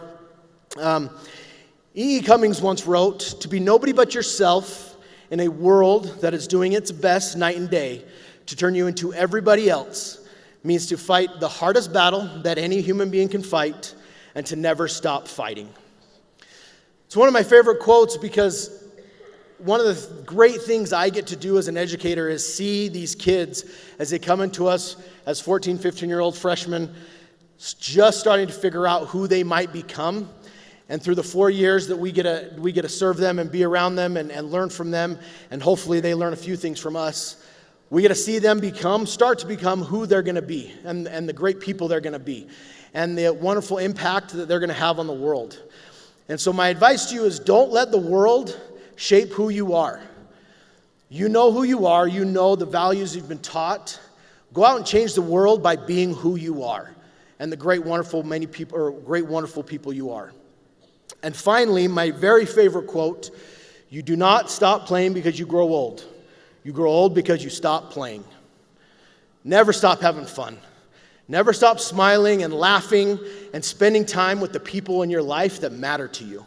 E.E. Cummings once wrote, "To be nobody but yourself in a world that is doing its best night and day to turn you into everybody else means to fight the hardest battle that any human being can fight and to never stop fighting." It's one of my favorite quotes because one of the great things I get to do as an educator is see these kids as they come into us as 14, 15-year-old freshmen, just starting to figure out who they might become. And through the 4 years that we get to serve them and be around them and learn from them, and hopefully they learn a few things from us, We get to see them start to become who they're going to be and the great people they're going to be and the wonderful impact that they're going to have on the world. And so my advice to you is don't let the world shape who you are. You know who you are. You know the values you've been taught. Go out and change the world by being who you are and the great, wonderful people you are. And finally, my very favorite quote, you do not stop playing because you grow old. You grow old because you stop playing. Never stop having fun. Never stop smiling and laughing and spending time with the people in your life that matter to you.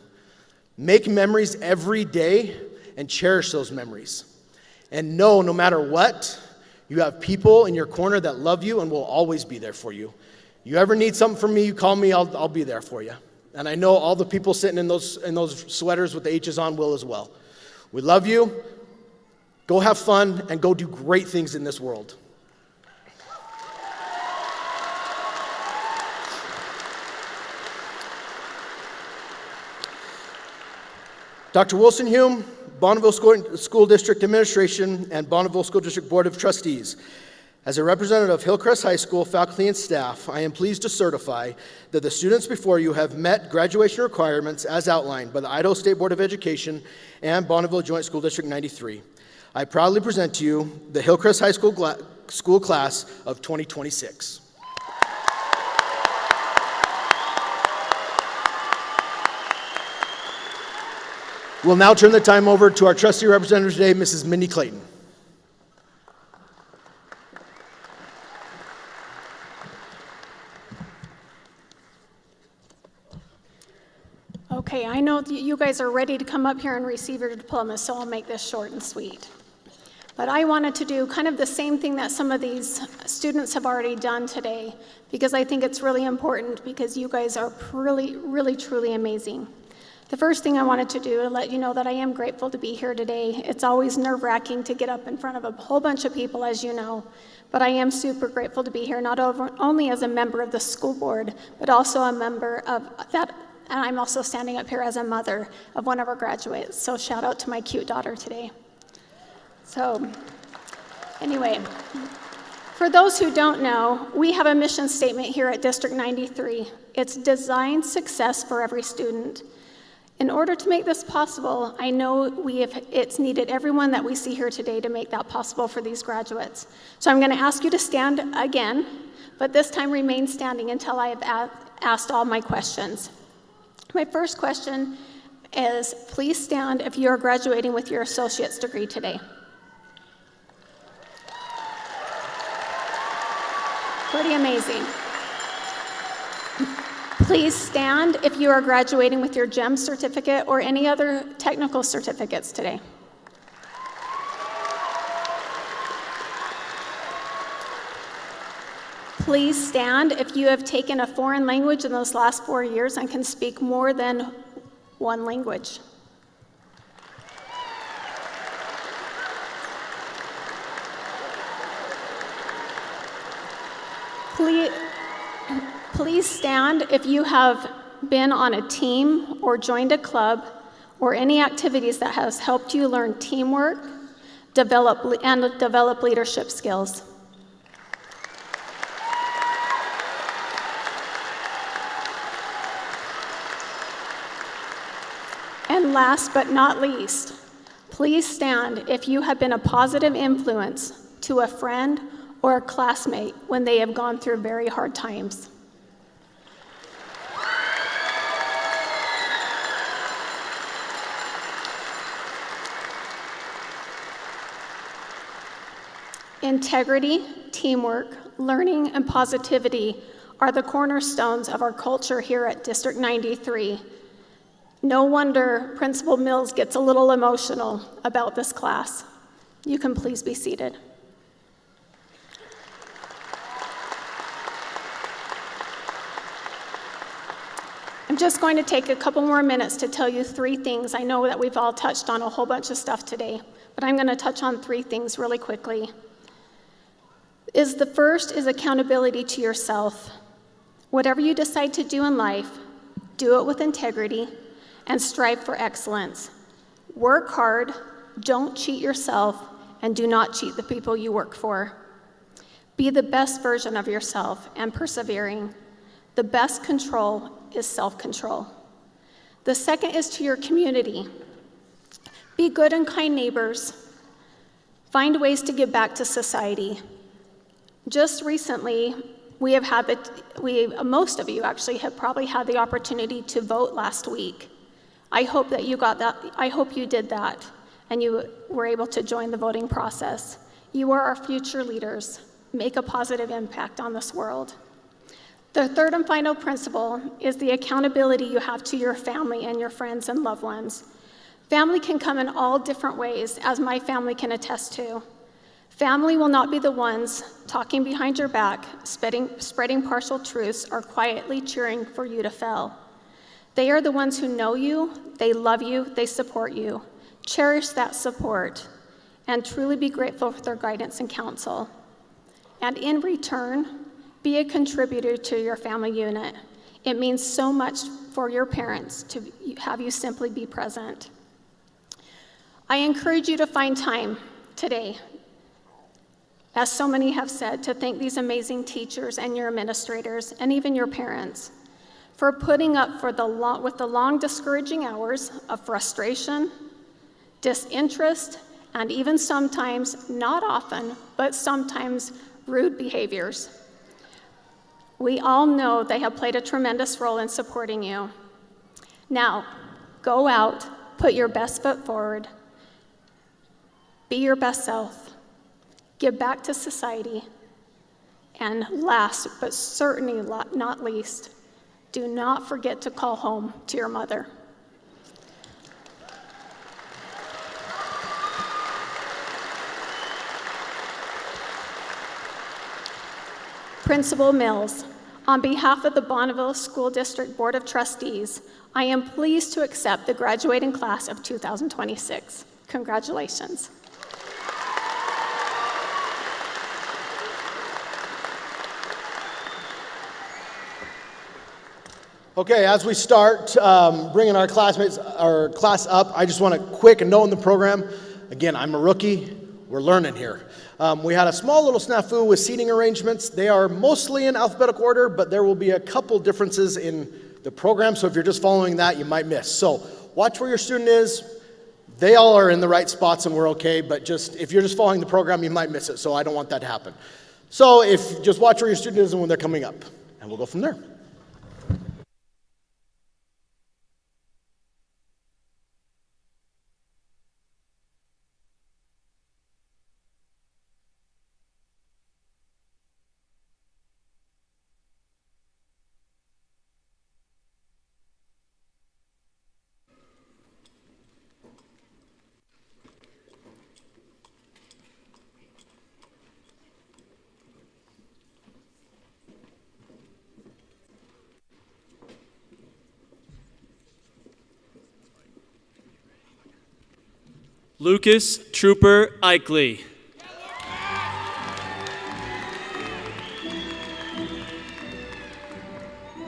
Make memories every day and cherish those memories. And know, no matter what, you have people in your corner that love you and will always be there for you. You ever need something from me, you call me, I'll be there for you. And I know all the people sitting in those sweaters with the H's on will as well. We love you. Go have fun and go do great things in this world. Dr. Wilson-Hume, Bonneville School District Administration, and Bonneville School District Board of Trustees. As a representative of Hillcrest High School faculty and staff, I am pleased to certify that the students before you have met graduation requirements as outlined by the Idaho State Board of Education and Bonneville Joint School District 93. I proudly present to you the Hillcrest High School class of 2026. We'll now turn the time over to our trustee representative today, Mrs. Mindy Clayton. Okay, I know you guys are ready to come up here and receive your diploma, so I'll make this short and sweet. But I wanted to do kind of the same thing that some of these students have already done today, because I think it's really important, because you guys are really, really, truly amazing. The first thing I wanted to do to let you know that I am grateful to be here today. It's always nerve-wracking to get up in front of a whole bunch of people, as you know, but I am super grateful to be here, not only as a member of the school board, but also a member of that, and I'm also standing up here as a mother of one of our graduates. So shout out to my cute daughter today. So anyway, for those who don't know, we have a mission statement here at District 93. It's design success for every student. In order to make this possible, I know it's needed everyone that we see here today to make that possible for these graduates. So I'm going to ask you to stand again, but this time remain standing until I have asked all my questions. My first question is, please stand if you are graduating with your associate's degree today. Pretty amazing. Please stand if you are graduating with your GEM certificate or any other technical certificates today. Please stand if you have taken a foreign language in those last 4 years and can speak more than one language. Please stand if you have been on a team or joined a club or any activities that has helped you learn teamwork, develop leadership skills. And last but not least, please stand if you have been a positive influence to a friend or a classmate when they have gone through very hard times. Integrity, teamwork, learning, and positivity are the cornerstones of our culture here at District 93. No wonder Principal Mills gets a little emotional about this class. You can please be seated. I'm just going to take a couple more minutes to tell you 3 things. I know that we've all touched on a whole bunch of stuff today, but I'm going to touch on 3 things really quickly. The first is accountability to yourself. Whatever you decide to do in life, do it with integrity and strive for excellence. Work hard, don't cheat yourself, and do not cheat the people you work for. Be the best version of yourself and persevering. The best control is self-control. The second is to your community. Be good and kind neighbors. Find ways to give back to society. Just recently, most of you actually have probably had the opportunity to vote last week. I hope that you got that. I hope you did that and you were able to join the voting process. You are our future leaders. Make a positive impact on this world. The third and final principle is the accountability you have to your family and your friends and loved ones. Family can come in all different ways, as my family can attest to. Family will not be the ones talking behind your back, spreading partial truths, or quietly cheering for you to fail. They are the ones who know you, they love you, they support you. Cherish that support and truly be grateful for their guidance and counsel. And in return, be a contributor to your family unit. It means so much for your parents to have you simply be present. I encourage you to find time today, as so many have said, to thank these amazing teachers and your administrators and even your parents for putting up with the long discouraging hours of frustration, disinterest, and even sometimes, not often, but sometimes rude behaviors. We all know they have played a tremendous role in supporting you. Now, go out, put your best foot forward, be your best self, give back to society, and last, but certainly not least, do not forget to call home to your mother. Principal Mills, on behalf of the Bonneville School District Board of Trustees, I am pleased to accept the graduating class of 2026. Congratulations. Okay, as we start bringing our class up, I just want a quick note in the program. Again, I'm a rookie. We're learning here. We had a small little snafu with seating arrangements. They are mostly in alphabetical order, but there will be a couple differences in the program, so if you're just following that, you might miss. So watch where your student is. They all are in the right spots and we're okay, but if you're just following the program, you might miss it, so I don't want that to happen. So just watch where your student is and when they're coming up, and we'll go from there. Lucas Trooper Eichly.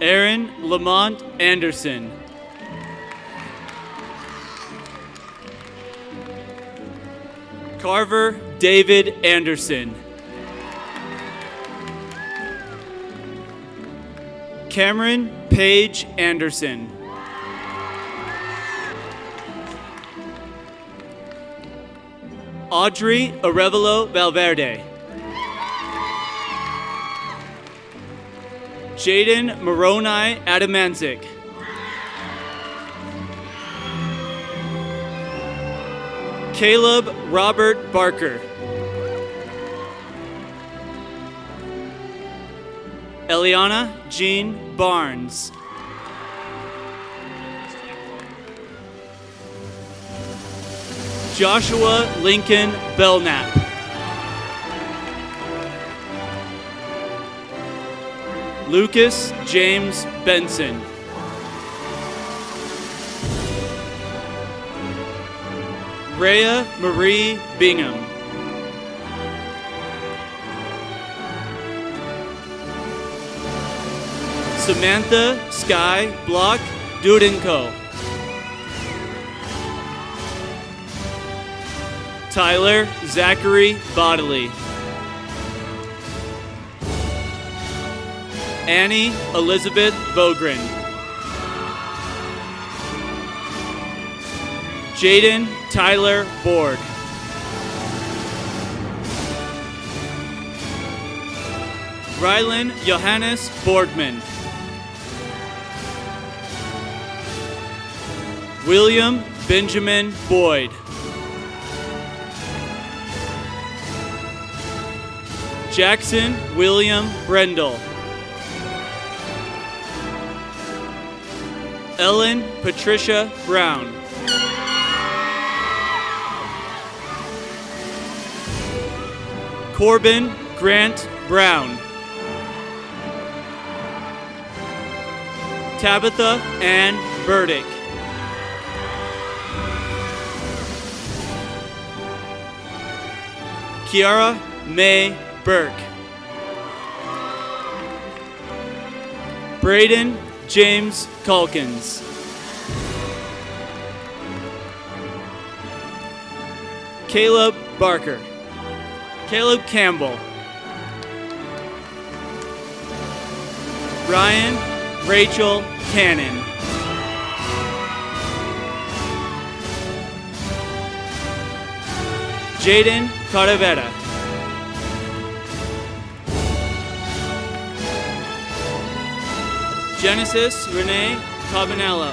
Aaron Lamont Anderson. Carver David Anderson. Cameron Paige Anderson. Audrey Arevalo Valverde. Jaden Moroni Adamanzik. Caleb Robert Barker. Eliana Jean Barnes. Joshua Lincoln Belknap. Lucas James Benson. Rhea Marie Bingham. Samantha Sky Block Dudenko. Tyler Zachary Bodley. Annie Elizabeth Bogren. Jaden Tyler Borg. Rylan Johannes Borgman. William Benjamin Boyd. Jackson William Brendel. Ellen Patricia Brown. Corbin Grant Brown. Tabitha Ann Burdick. Kiara May Burke. Braden James Calkins. Caleb Barker. Caleb Campbell. Ryan Rachel Cannon. Jaden Cartavera. Genesis Renee Carbonello.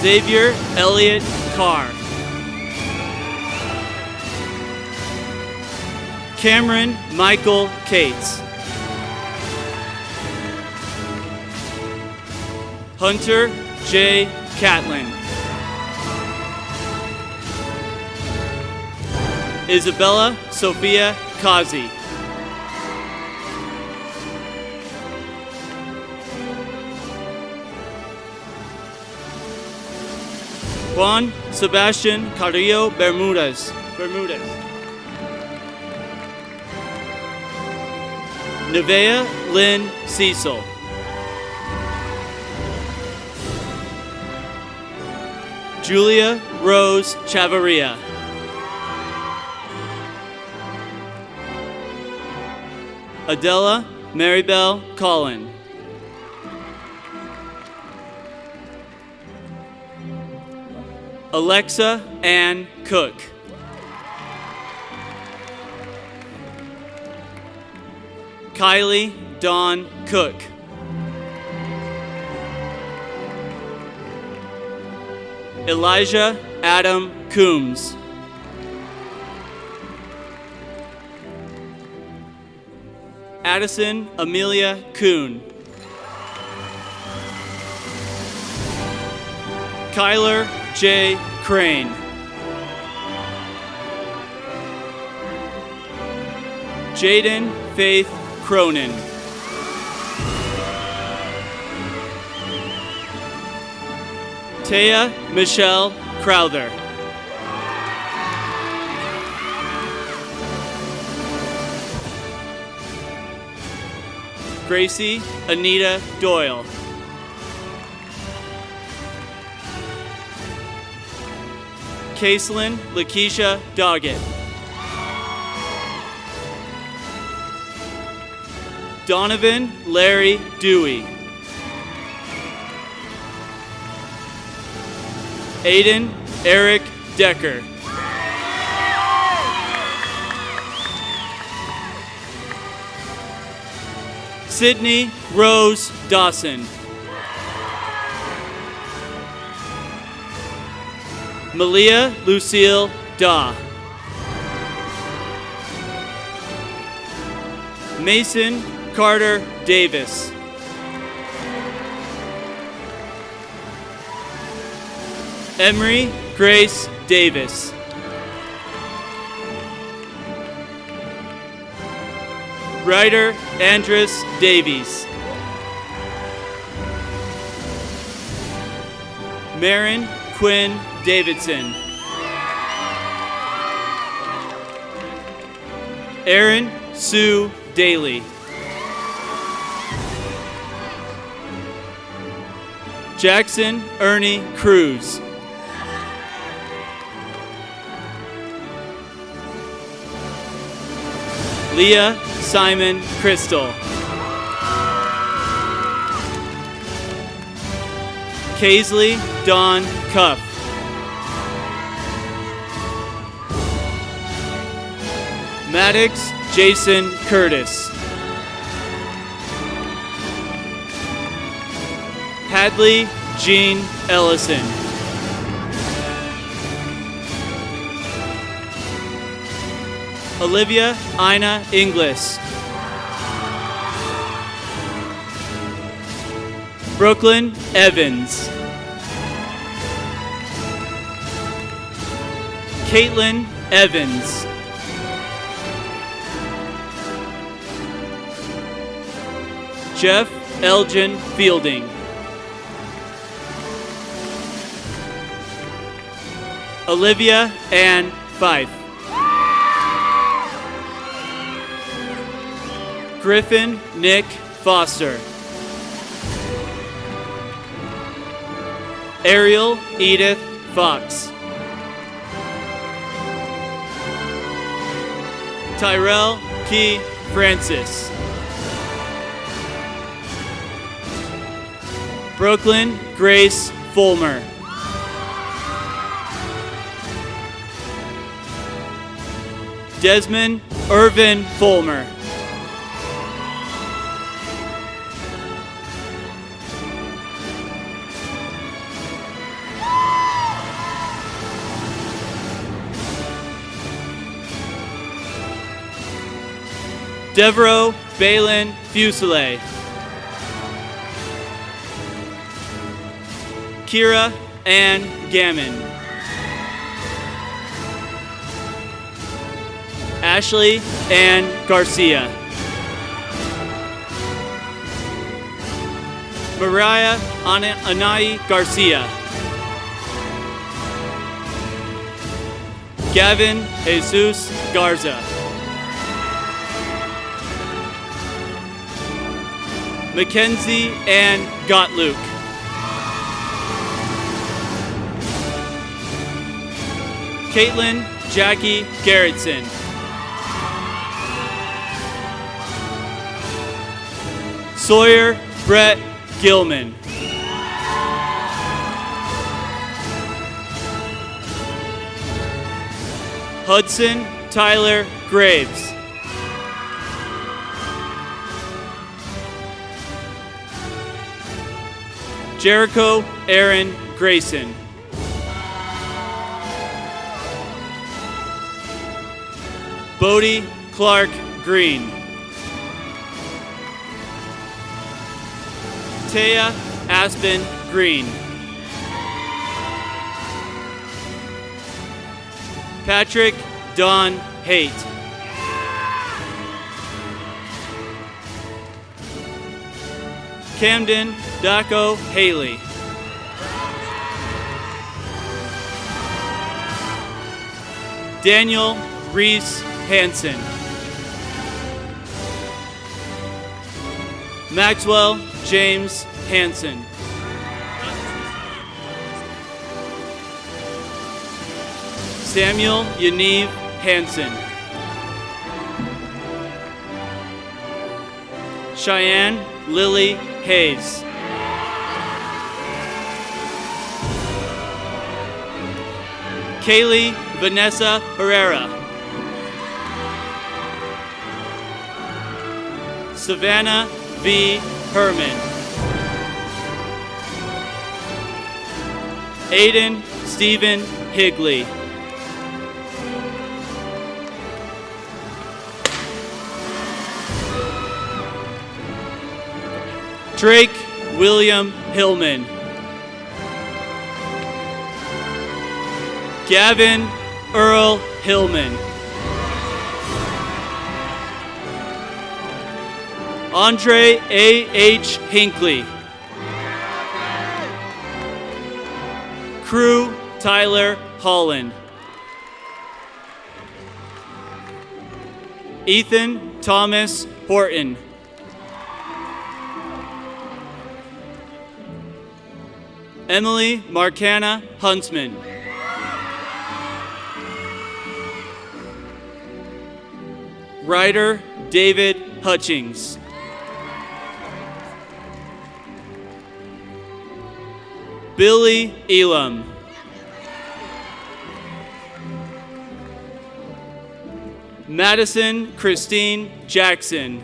Xavier Elliott Carr. Cameron Michael Cates. Hunter J. Catlin. Isabella Sophia Kazi. Juan Sebastian Carrillo Bermudez. Nevea Lynn Cecil. Julia Rose Chavarria. Adela Maribel Collin. Alexa Ann Cook. Kylie Dawn Cook. Elijah Adam Coombs. Addison Amelia Kuhn. Kyler J. Crane. Jaden Faith Cronin. Taya Michelle Crowther. Gracie Anita Doyle. Caitlin Lakeisha Doggett. Donovan Larry Dewey. Aiden Eric Decker. Sydney Rose Dawson. Malia Lucille Daw. Mason Carter Davis. Emery Grace Davis. Ryder Andrus Davies. Marin Quinn Davidson. Erin Sue Daly. Jackson Ernie Cruz. Leah Simon Crystal. Kaisley Dawn Cuff. Maddox Jason Curtis. Hadley Jean Ellison. Olivia Ina Inglis. Brooklyn Evans. Caitlin Evans. Jeff Elgin Fielding. Olivia Ann Fife. Griffin Nick Foster. Ariel Edith Fox. Tyrell Key Francis. Brooklyn Grace Fulmer. Desmond Irvin Fulmer. Devereaux Balin Fuselier. Kira Ann Gammon. Ashley Ann Garcia. Mariah Anai Garcia. Gavin Jesus Garza. Mackenzie Ann Gottluck. Caitlin Jackie Gerritsen. Sawyer Brett Gilman. Hudson Tyler Graves. Jericho Aaron Grayson. Bodie Clark Green. Taya Aspen Green. Patrick Don Haight. Camden Daco Haley. Daniel Reese Hansen. Maxwell James Hansen. Samuel Yaniv Hansen. Cheyenne Lily Hayes. Kaylee Vanessa Herrera. Savannah V. Herman. Aiden Stephen Higley. Drake William Hillman. Gavin Earl Hillman. Andre A.H. Hinckley. Crew Tyler Holland. Ethan Thomas Horton. Emily Marcana Huntsman. Ryder David Hutchings. Billy Elam. Madison Christine Jackson.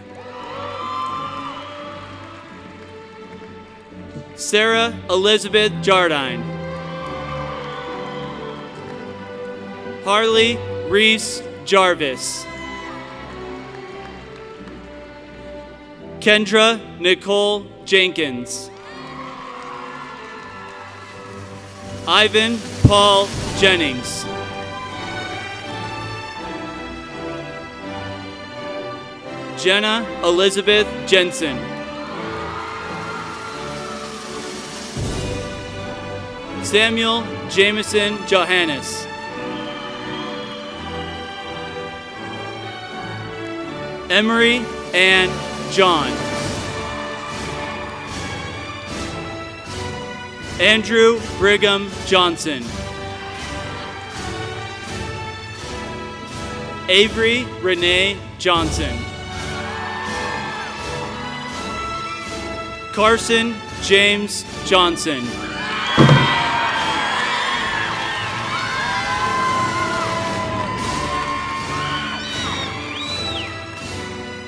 Sarah Elizabeth Jardine. Harley Reese Jarvis. Kendra Nicole Jenkins. Ivan Paul Jennings. Jenna Elizabeth Jensen. Samuel Jameson Johannes. Emery Ann John. Andrew Brigham Johnson. Avery Renee Johnson. Carson James Johnson.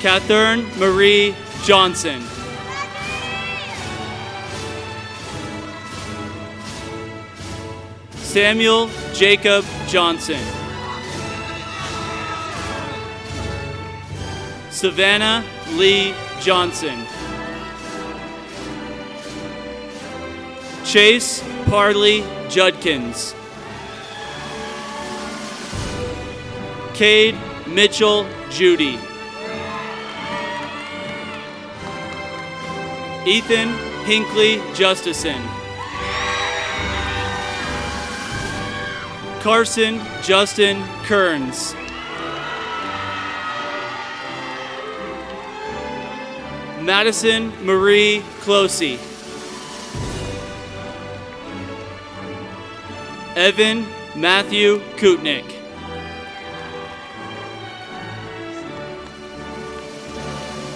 Catherine Marie Johnson. Samuel Jacob Johnson. Savannah Lee Johnson. Chase Parley Judkins. Cade Mitchell Judy. Ethan Hinckley Justison. Carson Justin Kearns. Madison Marie Closey. Evan Matthew Kutnick.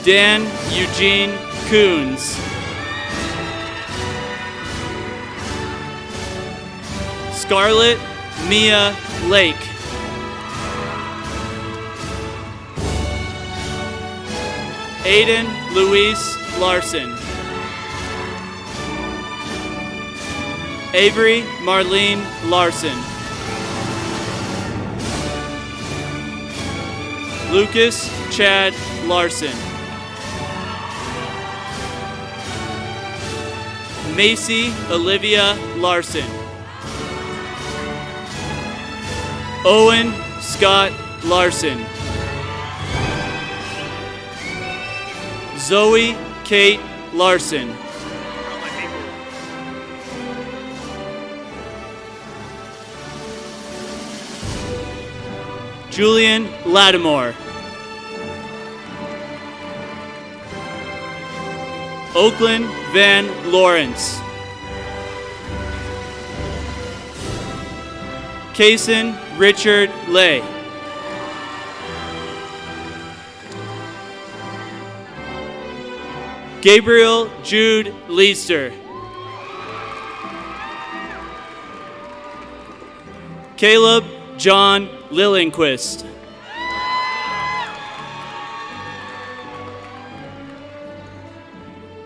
Dan Eugene Coons. Scarlett Mia Lake. Aiden Luis Larson. Avery Marlene Larson. Lucas Chad Larson. Macy Olivia Larson. Owen Scott Larson. Zoe Kate Larson. Julian Lattimore. Oakland Van Lawrence. Kaysen Richard Lay. Gabriel Jude Leister. Caleb John Lillenquist.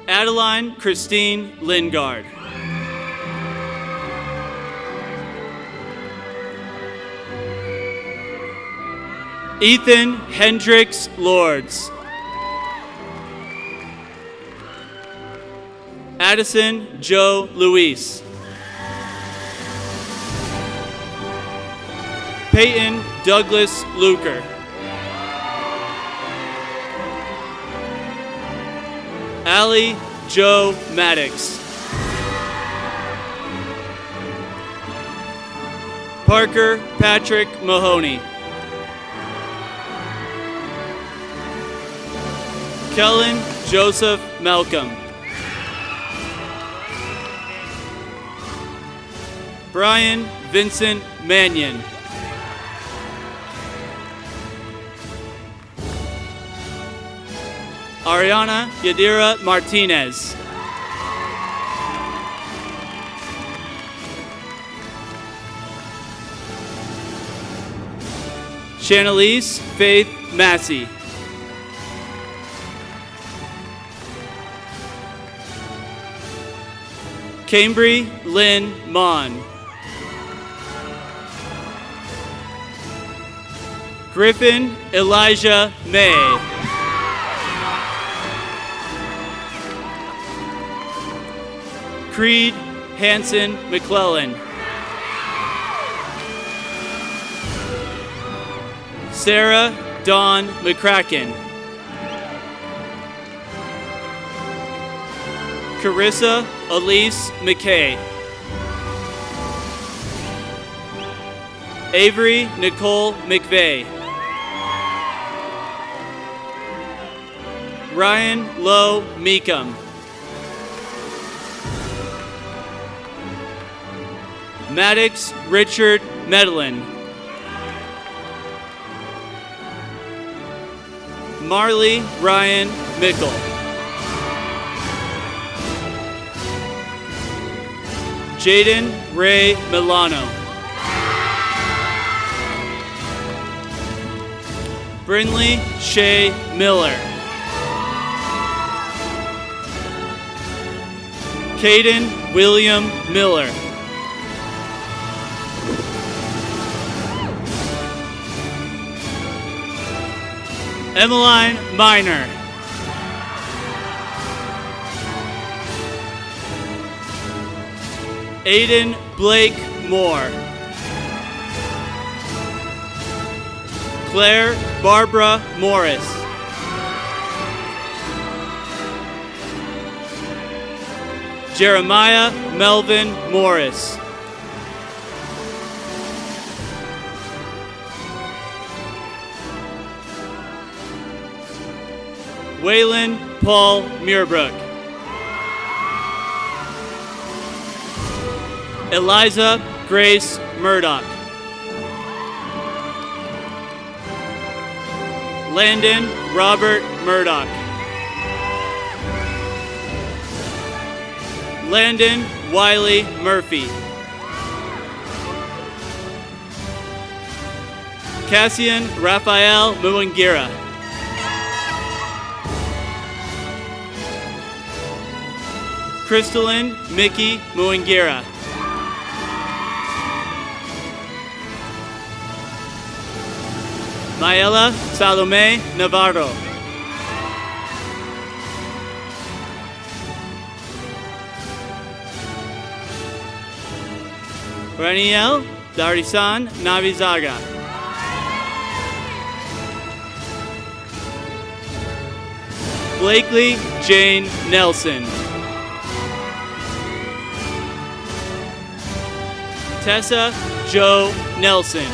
Adeline Christine Lingard. Ethan Hendricks Lords. Addison Joe Luis. Peyton Douglas Luker. Allie Joe Maddox. Parker Patrick Mahoney. Kellen Joseph Malcolm. Brian Vincent Mannion. Ariana Yadira Martinez. Shanalise Faith Massey. Cambry Lynn Mon. Griffin Elijah May. Creed Hanson McClellan. Sarah Dawn McCracken. Carissa Elise McKay. Avery Nicole McVeigh. Ryan Lowe Meekum. Maddox Richard Medlin. Marley Ryan Mickle. Jaden Ray Milano. Brinley Shay Miller. Caden William Miller. Emmeline Miner. Aiden Blake Moore. Claire Barbara Morris. Jeremiah Melvin Morris. Waylon Paul Muirbrook. Eliza Grace Murdoch. Landon Robert Murdoch. Landon Wiley Murphy. Cassian Raphael Muwangira. Crystalline Mickey Muwangira. Maela Salome Navarro. Raniel Darisan Navizaga. Blakely Jane Nelson. Tessa Joe Nelson.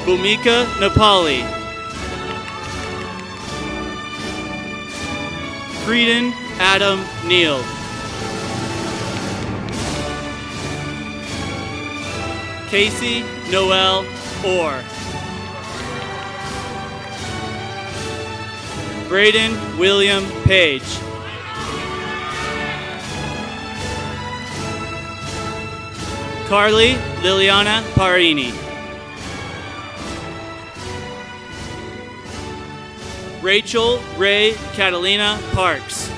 Bhumika Nepali. Creedon Adam Neal. Casey Noel Orr. Braden William Page. Carly Liliana Parini. Rachel Ray Catalina Parks.